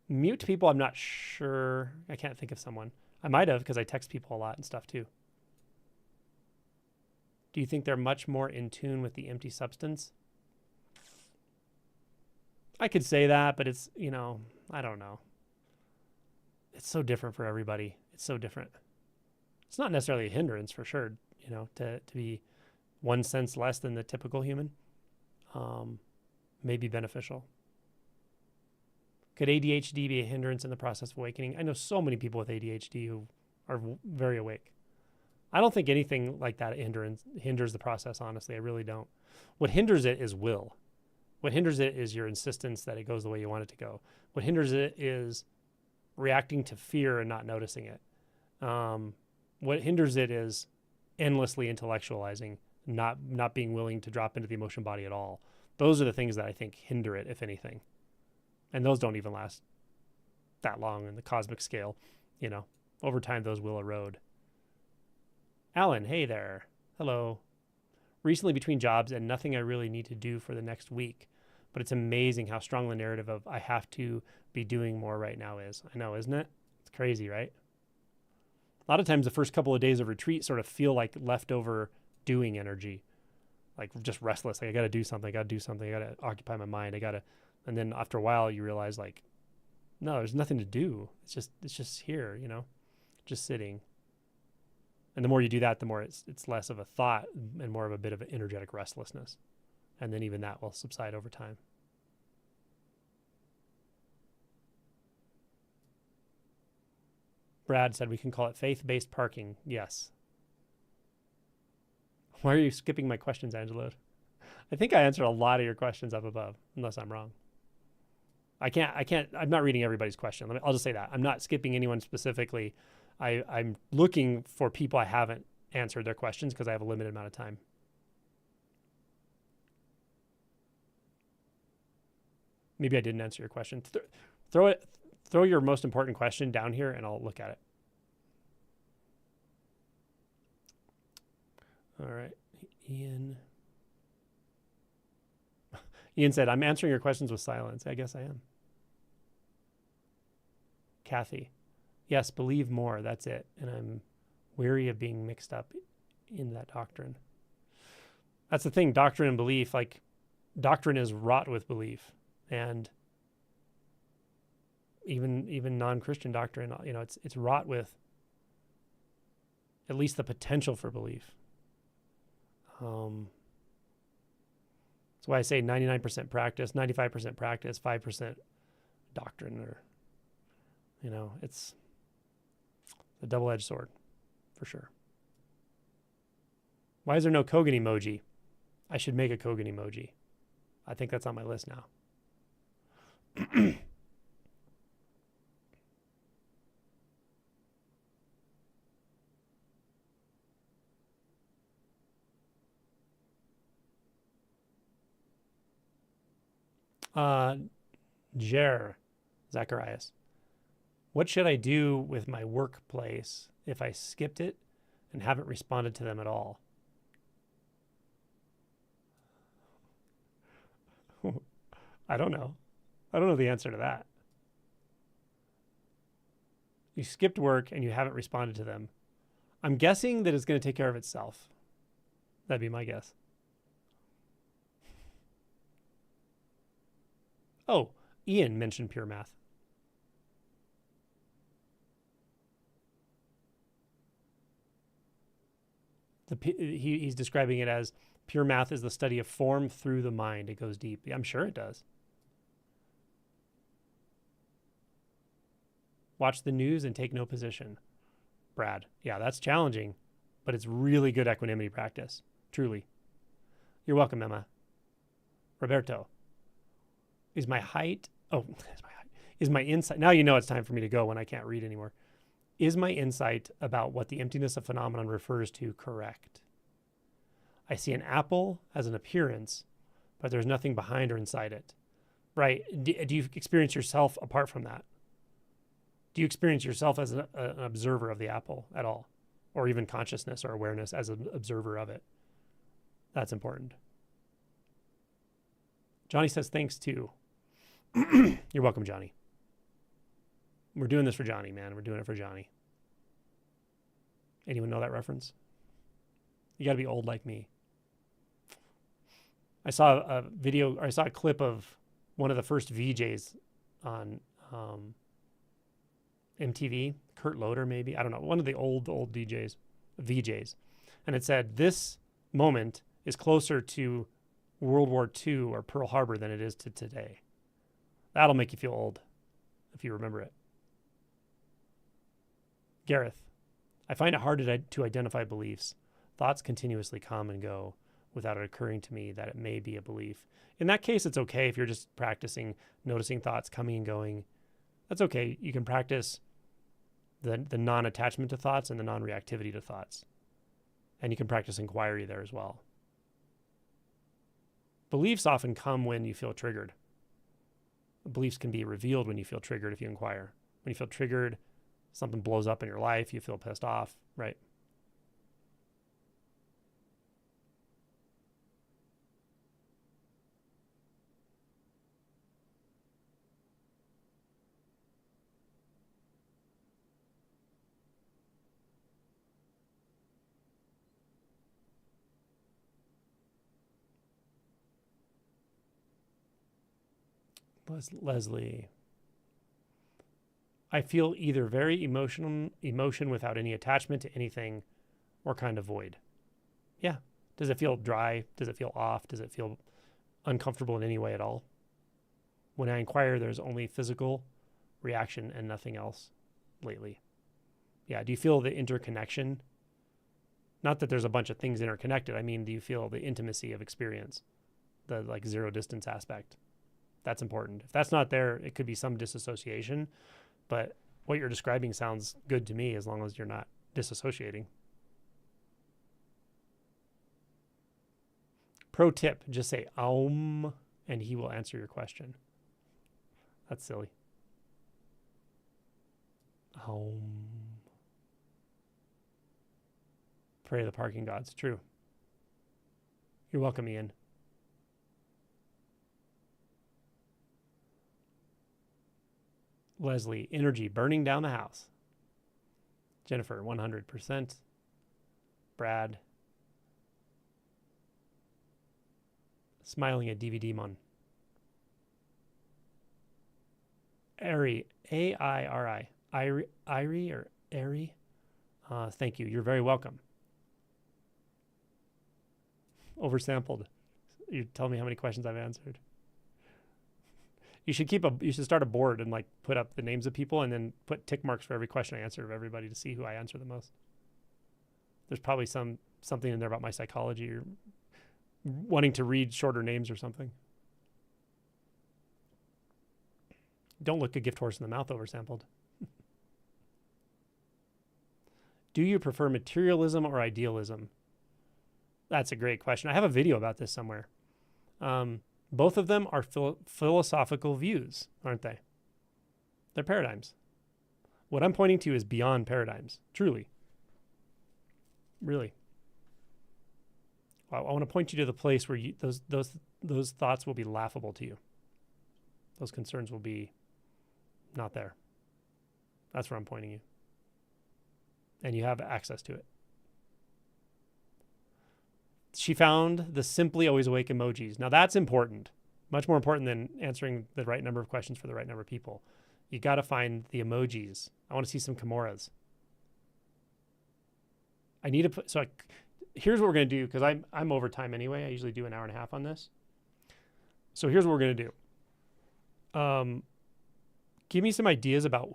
Mute people, I'm not sure. I can't think of someone. I might have, because I text people a lot and stuff too. Do you think they're much more in tune with the empty substance? I could say that, but it's, I don't know. It's so different for everybody. It's so different. It's not necessarily a hindrance for sure, to be one sense less than the typical human. May be beneficial. Could ADHD be a hindrance in the process of awakening? I know so many people with ADHD who are very awake. I don't think anything like that hinders the process, honestly. I really don't. What hinders it is will. What hinders it is your insistence that it goes the way you want it to go. What hinders it is reacting to fear and not noticing it. What hinders it is endlessly intellectualizing, not being willing to drop into the emotion body at all. Those are the things that I think hinder it, if anything. And those don't even last that long in the cosmic scale. Over time, those will erode. Alan, hey there. Hello. Recently between jobs and nothing I really need to do for the next week. But it's amazing how strong the narrative of I have to be doing more right now is. I know, isn't it? It's crazy, right? A lot of times the first couple of days of retreat sort of feel like leftover doing energy. Like just restless. Like I got to do something. I got to occupy my mind. And then after a while you realize like, no, there's nothing to do. It's just here, just sitting. And the more you do that, the more it's less of a thought and more of a bit of an energetic restlessness. And then even that will subside over time. Brad said we can call it faith-based parking. Yes. Why are you skipping my questions, Angelo? I think I answered a lot of your questions up above, unless I'm wrong. I'm not reading everybody's question. I'll just say that. I'm not skipping anyone specifically. I'm looking for people I haven't answered their questions because I have a limited amount of time. Maybe I didn't answer your question. Throw your most important question down here and I'll look at it. All right. Ian. Ian said, I'm answering your questions with silence. I guess I am. Kathy. Yes, believe more. That's it. And I'm weary of being mixed up in that doctrine. That's the thing. Doctrine and belief, like doctrine is wrought with belief. And even non-Christian doctrine, you know, it's wrought with at least the potential for belief. That's why I say 99% practice, 95% practice, 5% doctrine, or, you know, it's a double-edged sword for sure. Why is there no Kogan emoji? I should make a Kogan emoji. I think that's on my list now. Youre, Zacharias. What should I do with my workplace if I skipped it and haven't responded to them at all? I don't know. I don't know the answer to that. You skipped work and you haven't responded to them. I'm guessing that it's going to take care of itself. That'd be my guess. Oh, Ian mentioned pure math. He's describing it as pure math is the study of form through the mind. It goes deep. I'm sure it does. Watch the news and take no position. Brad. Yeah, that's challenging, but it's really good equanimity practice. Truly. You're welcome, Emma. Roberto. Is my height... Oh, is my insight... Now you know it's time for me to go when I can't read anymore. Is my insight about what the emptiness of phenomenon refers to correct? I see an apple as an appearance, but there's nothing behind or inside it. Right. Do you experience yourself apart from that? Do you experience yourself as an observer of the apple at all? Or even consciousness or awareness as an observer of it? That's important. Johnny says thanks too. You're welcome, Johnny. We're doing this for Johnny, man. We're doing it for Johnny. Anyone know that reference? You got to be old like me. I saw a video, or I saw a clip of one of the first VJs on MTV, Kurt Loder maybe, I don't know, one of the old VJs. And it said, this moment is closer to World War II or Pearl Harbor than it is to today. That'll make you feel old if you remember it. Gareth, I find it hard to identify beliefs. Thoughts continuously come and go without it occurring to me that it may be a belief. In that case, it's okay if you're just practicing noticing thoughts coming and going. That's okay. You can practice the non-attachment to thoughts and the non-reactivity to thoughts. And you can practice inquiry there as well. Beliefs often come when you feel triggered. Beliefs can be revealed when you feel triggered if you inquire. When you feel triggered, something blows up in your life, you feel pissed off, right? Leslie. I feel either very emotion without any attachment to anything or kind of void. Yeah. Does it feel dry? Does it feel off? Does it feel uncomfortable in any way at all? When I inquire, there's only physical reaction and nothing else lately. Yeah. Do you feel the interconnection? Not that there's a bunch of things interconnected. I mean, do you feel the intimacy of experience? The like zero distance aspect? That's important. If that's not there, it could be some disassociation, but what you're describing sounds good to me as long as you're not disassociating. Pro tip, just say Aum and he will answer your question. That's silly. Aum. Pray to the parking gods. True. You're welcome, Ian. Leslie, energy burning down the house. Jennifer, 100%. Brad, smiling at DVD Mon. Ari, A-I-R-I. Irie or Ari? Thank you. You're very welcome. Oversampled. You tell me how many questions I've answered. You should start a board and like put up the names of people and then put tick marks for every question I answer of everybody to see who I answer the most. There's probably something in there about my psychology or wanting to read shorter names or something. Don't look a gift horse in the mouth oversampled. Do you prefer materialism or idealism? That's a great question. I have a video about this somewhere. Both of them are philosophical views, aren't they? They're paradigms. What I'm pointing to is beyond paradigms, truly. Really. I want to point you to the place where those thoughts will be laughable to you. Those concerns will be not there. That's where I'm pointing you. And you have access to it. She found the simply always awake emojis. Now that's important. Much more important than answering the right number of questions for the right number of people. You got to find the emojis. I want to see some Kimuras. I need to put, here's what we're going to do, because I'm over time anyway. I usually do an hour and a half on this. So here's what we're going to do. Give me some ideas about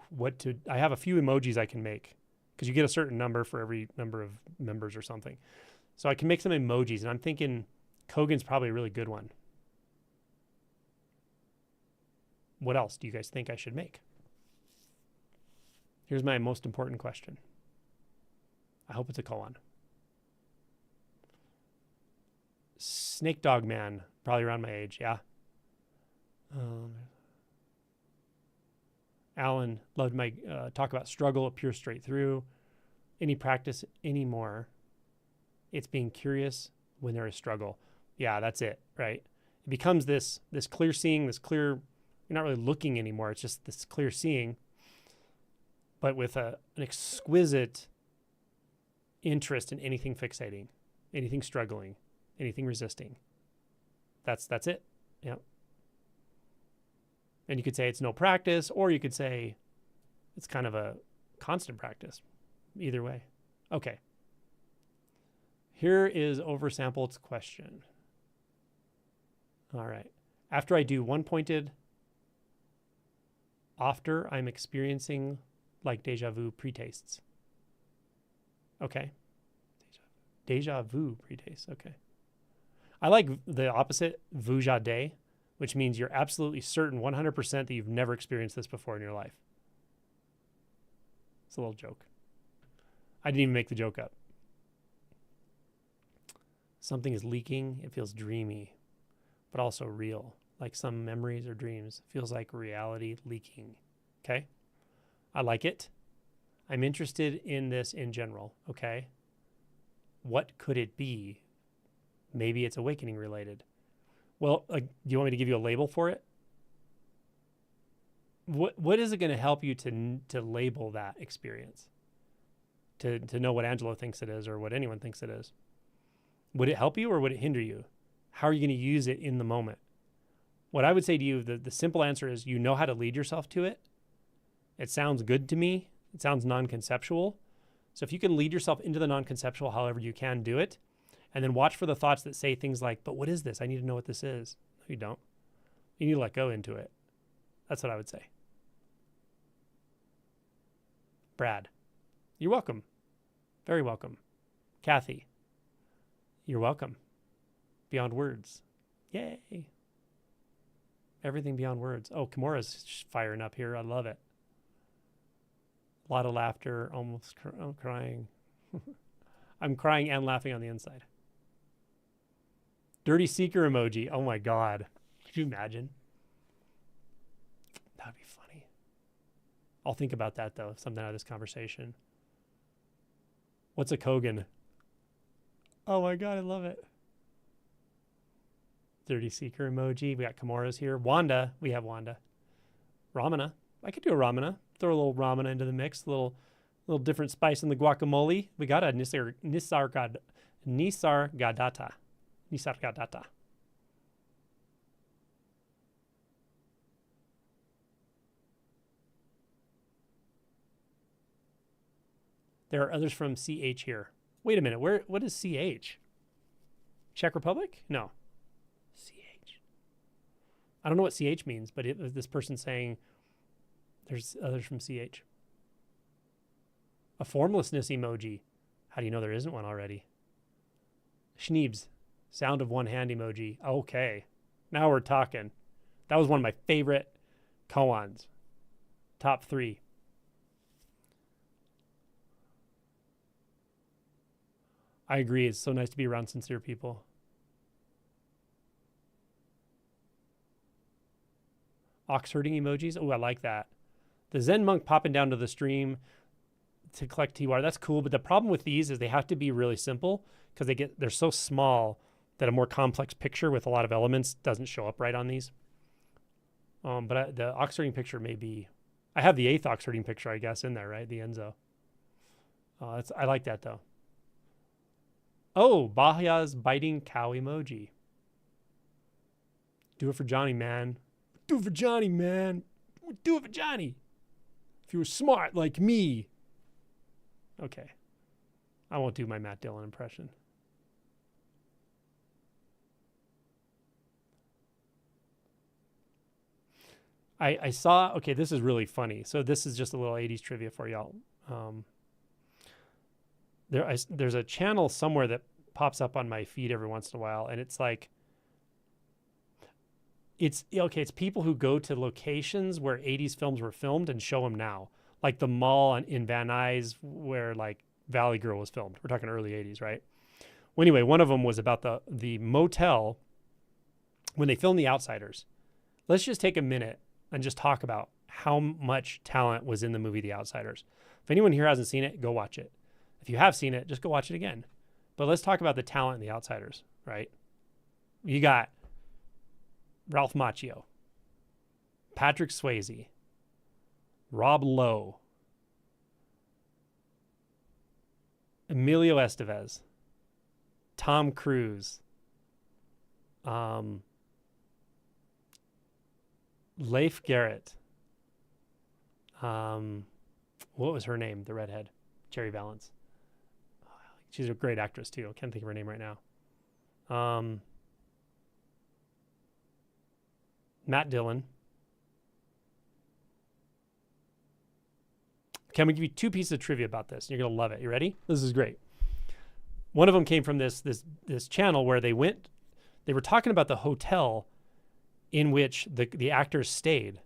I have a few emojis I can make, because you get a certain number for every number of members or something. So I can make some emojis, and I'm thinking Kogan's probably a really good one. What else do you guys think I should make? Here's my most important question. I hope it's a koan. Snake Dog Man, probably around my age, yeah. Alan, loved my talk about struggle, pure straight through. Any practice anymore? It's being curious when there is struggle. Yeah, that's it, right? It becomes this clear seeing, this clear, you're not really looking anymore. It's just this clear seeing, but with an exquisite interest in anything fixating, anything struggling, anything resisting. That's it. Yeah. And you could say it's no practice, or you could say it's kind of a constant practice. Either way. Okay. Here is Oversampled's question. All right. After I do one-pointed, after I'm experiencing like deja vu pretastes. Okay. Deja vu pretastes. Okay. I like the opposite, vujade, which means you're absolutely certain 100% that you've never experienced this before in your life. It's a little joke. I didn't even make the joke up. Something is leaking. It feels dreamy, but also real. Like some memories or dreams. It feels like reality leaking. Okay? I like it. I'm interested in this in general. Okay? What could it be? Maybe it's awakening related. Well, do you want me to give you a label for it? What is it going to help you to label that experience? To know what Angelo thinks it is or what anyone thinks it is? Would it help you or would it hinder you? How are you going to use it in the moment? What I would say to you, the simple answer is you know how to lead yourself to it. It sounds good to me. It sounds non-conceptual. So if you can lead yourself into the non-conceptual however you can, do it. And then watch for the thoughts that say things like, but what is this? I need to know what this is. No, you don't. You need to let go into it. That's what I would say. Brad, you're welcome. Very welcome. Kathy, you're welcome. Beyond words. Yay. Everything beyond words. Oh, Kimura's firing up here. I love it. A lot of laughter, almost crying. I'm crying and laughing on the inside. Dirty seeker emoji. Oh my God. Could you imagine? That would be funny. I'll think about that though, something out of this conversation. What's a Kogan? Oh my God, I love it. Dirty Seeker emoji. We got Kimura's here. Wanda. We have Wanda. Ramana. I could do a Ramana. Throw a little Ramana into the mix. A little different spice in the guacamole. We got a Nisargadatta. Nisargadatta. There are others from CH here. Wait a minute. What is CH? Czech Republic? No. CH. I don't know what CH means, but it was this person saying there's others from CH. A formlessness emoji. How do you know there isn't one already? Schneebs. Sound of one hand emoji. Okay. Now we're talking. That was one of my favorite koans. Top 3. I agree. It's so nice to be around sincere people. Ox herding emojis. Oh, I like that. The Zen Monk popping down to the stream to collect TWR. That's cool. But the problem with these is they have to be really simple because they're so small that a more complex picture with a lot of elements doesn't show up right on these. But the ox herding picture may be, I have the 8th ox herding picture, I guess, in there, right? The Enzo. I like that though. Oh, Bahia's biting cow emoji. Do it for Johnny, man. Do it for Johnny, man. Do it for Johnny. If you were smart like me. Okay. I won't do my Matt Dillon impression. I saw, okay, this is really funny. So this is just a little 80s trivia for y'all. There's a channel somewhere that pops up on my feed every once in a while, and it's like, it's people who go to locations where 80s films were filmed and show them now, like the mall in Van Nuys where like Valley Girl was filmed. We're talking early 80s, right? Well, anyway, one of them was about the motel when they filmed The Outsiders. Let's just take a minute and just talk about how much talent was in the movie The Outsiders. If anyone here hasn't seen it, go watch it. If you have seen it, just go watch it again. But let's talk about the talent in The Outsiders, right? You got Ralph Macchio, Patrick Swayze, Rob Lowe, Emilio Estevez, Tom Cruise, Leif Garrett. What was her name? The redhead, Cherry Valance. She's a great actress too. I can't think of her name right now. Matt Dillon. Okay, I'm gonna give you 2 pieces of trivia about this. You're gonna love it. You ready? This is great. One of them came from this channel where they were talking about the hotel in which the actors stayed.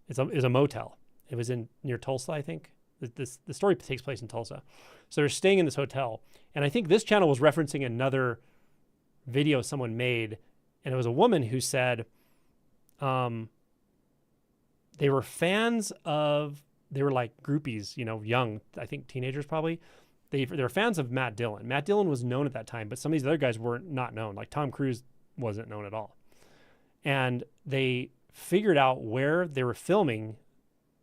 It's a motel. It was near Tulsa, I think. The story takes place in Tulsa. So they're staying in this hotel. And I think this channel was referencing another video someone made. And it was a woman who said they were fans of, they were like groupies, young, I think teenagers probably. They were fans of Matt Dillon. Matt Dillon was known at that time, but some of these other guys were not known. Like Tom Cruise wasn't known at all. And they figured out where they were filming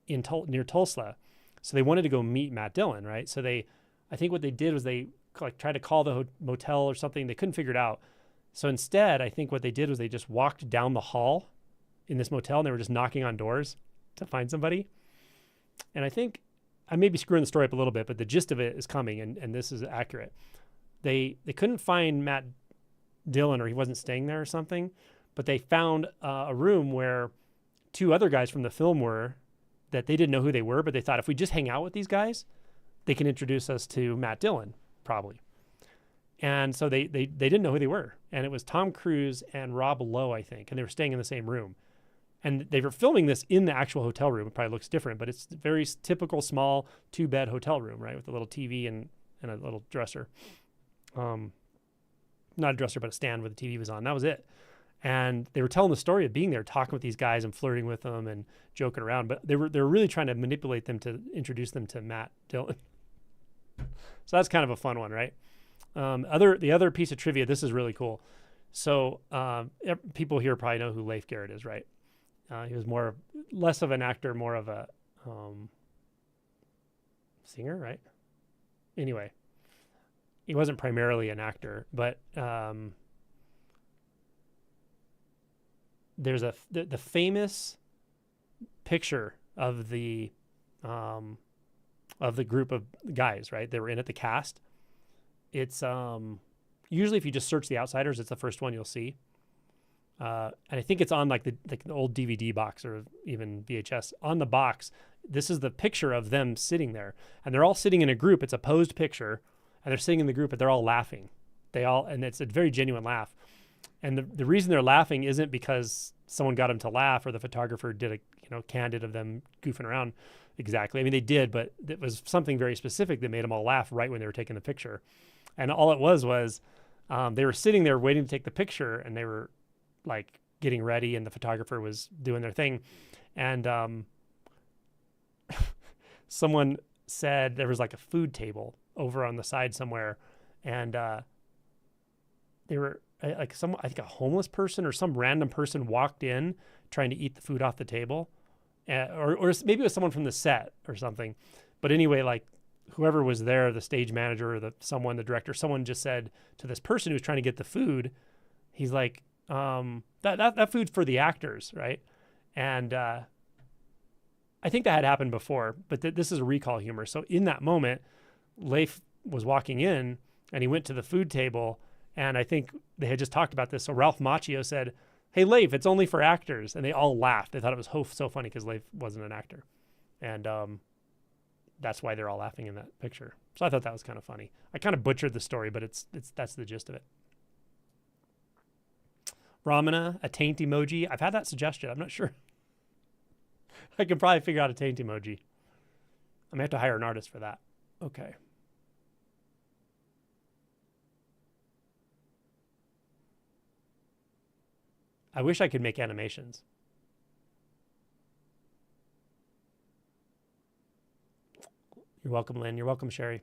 near Tulsa. So they wanted to go meet Matt Dillon, right? So I think what they did was they tried to call the motel or something. They couldn't figure it out. So instead, I think what they did was they just walked down the hall in this motel and they were just knocking on doors to find somebody. And I think I may be screwing the story up a little bit, but the gist of it is coming, and this is accurate. They couldn't find Matt Dillon, or he wasn't staying there or something, but they found a room where 2 other guys from the film were, that they didn't know who they were, but they thought if we just hang out with these guys, they can introduce us to Matt Dillon, probably. And so they didn't know who they were. And it was Tom Cruise and Rob Lowe, I think, and they were staying in the same room. And they were filming this in the actual hotel room. It probably looks different, but it's a very typical small 2-bed hotel room, right? With a little TV and a little dresser. Not a dresser, but a stand where the TV was on. That was it. And they were telling the story of being there, talking with these guys and flirting with them and joking around. But they were really trying to manipulate them to introduce them to Matt Dillon. So that's kind of a fun one, right? The other piece of trivia, this is really cool. So people here probably know who Leif Garrett is, right? He was less of an actor, more of a singer, right? Anyway, he wasn't primarily an actor, but there's the famous picture of the group of guys, right? They were in at the cast. It's usually if you just search The Outsiders, it's the first one you'll see. And I think it's on like the old DVD box or even VHS. On the box, this is the picture of them sitting there, and they're all sitting in a group. It's a posed picture, and they're sitting in the group, but they're all laughing. And it's a very genuine laugh. And the reason they're laughing isn't because someone got them to laugh or the photographer did a candid of them goofing around. Exactly. I mean, they did, but it was something very specific that made them all laugh right when they were taking the picture. And all it was they were sitting there waiting to take the picture, and they were like getting ready, and the photographer was doing their thing. And someone said there was like a food table over on the side somewhere, and they were I think a homeless person or some random person walked in trying to eat the food off the table, or maybe it was someone from the set or something. But anyway, like whoever was there, the stage manager or the director, someone just said to this person who's trying to get the food, he's like, that food's for the actors, right? And I think that had happened before, but this is a recall humor. So in that moment, Leif was walking in and he went to the food table, and I think they had just talked about this. So Ralph Macchio said, "Hey, Leif, it's only for actors." And they all laughed. They thought it was so funny because Leif wasn't an actor. And that's why they're all laughing in that picture. So I thought that was kind of funny. I kind of butchered the story, but that's the gist of it. Ramana, a taint emoji. I've had that suggestion. I'm not sure. I can probably figure out a taint emoji. I may have to hire an artist for that. Okay. I wish I could make animations. You're welcome, Lynn. You're welcome, Sherry.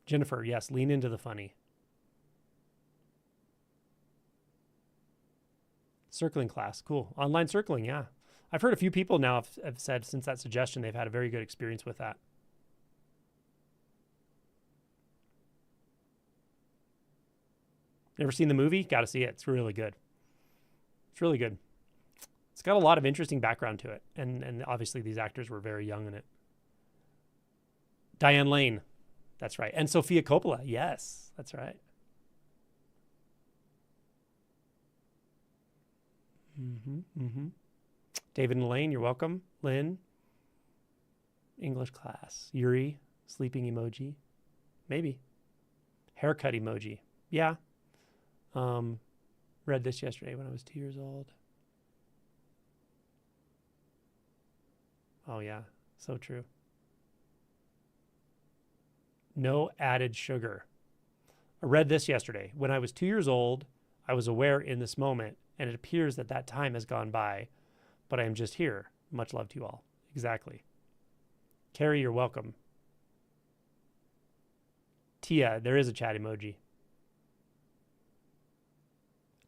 Jennifer, yes, lean into the funny. Circling class, cool. Online circling, yeah. I've heard a few people now have said since that suggestion they've had a very good experience with that. Never seen the movie? Got to see it. It's really good. It's really good. It's got a lot of interesting background to it. And obviously these actors were very young in it. Diane Lane. That's right. And Sofia Coppola. Yes, that's right. David and Elaine, you're welcome. Lynn. English class. Youre. Sleeping emoji. Maybe. Haircut emoji. Yeah. Read this yesterday when I was 2 years old. Oh, yeah. So true. No added sugar. I read this yesterday. When I was 2 years old, I was aware in this moment, and it appears that time has gone by, but I am just here. Much love to you all. Exactly. Carrie, you're welcome. Tia, there is a chat emoji.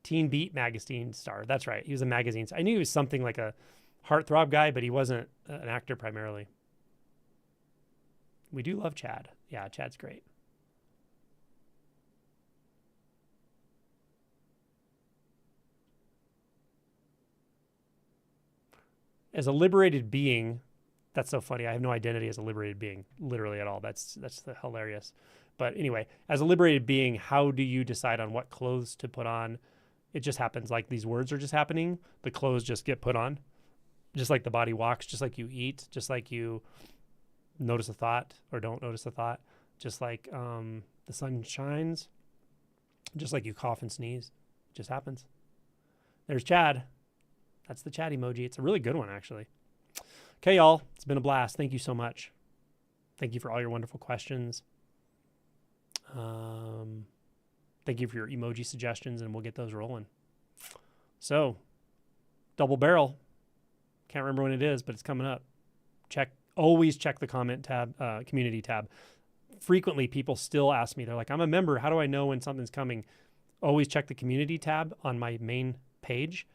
Teen Beat magazine star. That's right. He was a magazine star. I knew he was something like a heartthrob guy, but he wasn't an actor primarily. We do love Chad. Yeah, Chad's great. As a liberated being, that's so funny. I have no identity as a liberated being, literally at all. That's hilarious. But anyway, as a liberated being, how do you decide on what clothes to put on? It just happens. Like these words are just happening. The clothes just get put on. Just like the body walks, just like you eat, just like you notice a thought or don't notice a thought, just like the sun shines, just like you cough and sneeze. It just happens. There's Chad. That's the chat emoji. It's a really good one, actually. Okay, y'all. It's been a blast. Thank you so much. Thank you for all your wonderful questions. Thank you for your emoji suggestions, and we'll get those rolling. So, double barrel. Can't remember when it is, but it's coming up. Always check the comment tab, community tab. frequently people still ask me, they're like, I'm a member. How do I know when something's coming? Always check the community tab on my main page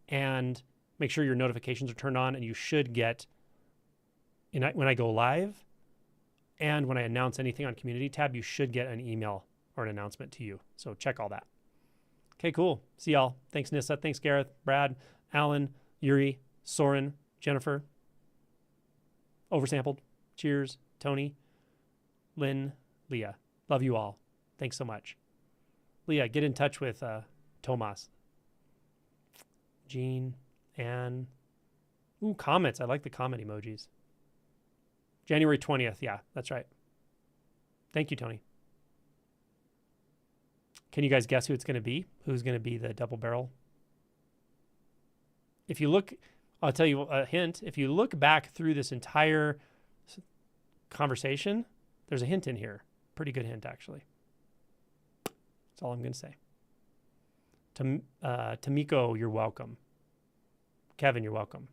and make sure your notifications are turned on, and you should get, when I go live and when I announce anything on community tab, you should get an email or an announcement to you. So check all that. Okay, cool. See y'all. Thanks, Nissa. Thanks, Gareth, Brad, Alan, Youre, Soren, Jennifer, Oversampled, Cheers, Tony, Lynn, Leah. Love you all. Thanks so much. Leah, get in touch with Tomas. Jean, Anne. Ooh, comments. I like the comment emojis. January 20th. Yeah, that's right. Thank you, Tony. Can you guys guess who it's going to be? Who's going to be the double barrel? If you look, I'll tell you a hint. If you look back through this entire conversation, there's a hint in here. Pretty good hint, actually. That's all I'm going to say. Tamiko, you're welcome. Kevin, you're welcome.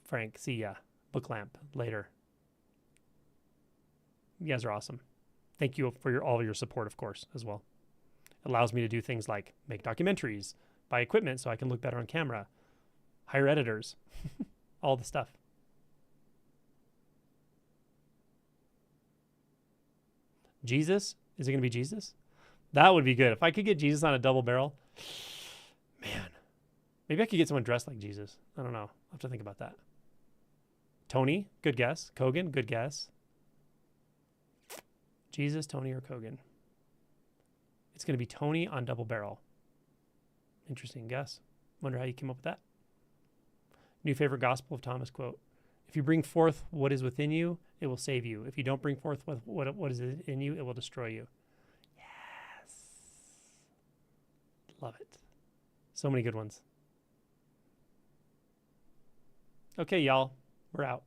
Frank, see ya. Book lamp, later. You guys are awesome. Thank you for all of your support, of course, as well. It allows me to do things like make documentaries, buy equipment so I can look better on camera, hire editors, all the stuff. Jesus? Is it going to be Jesus? That would be good. If I could get Jesus on a double barrel, man, maybe I could get someone dressed like Jesus. I don't know. I'll have to think about that. Tony, good guess. Kogan, good guess. Jesus, Tony, or Kogan? It's going to be Tony on double barrel. Interesting guess. Wonder how you came up with that. New favorite Gospel of Thomas quote. If you bring forth what is within you, it will save you. If you don't bring forth what is in you, it will destroy you. Yes. Love it. So many good ones. Okay, y'all. We're out.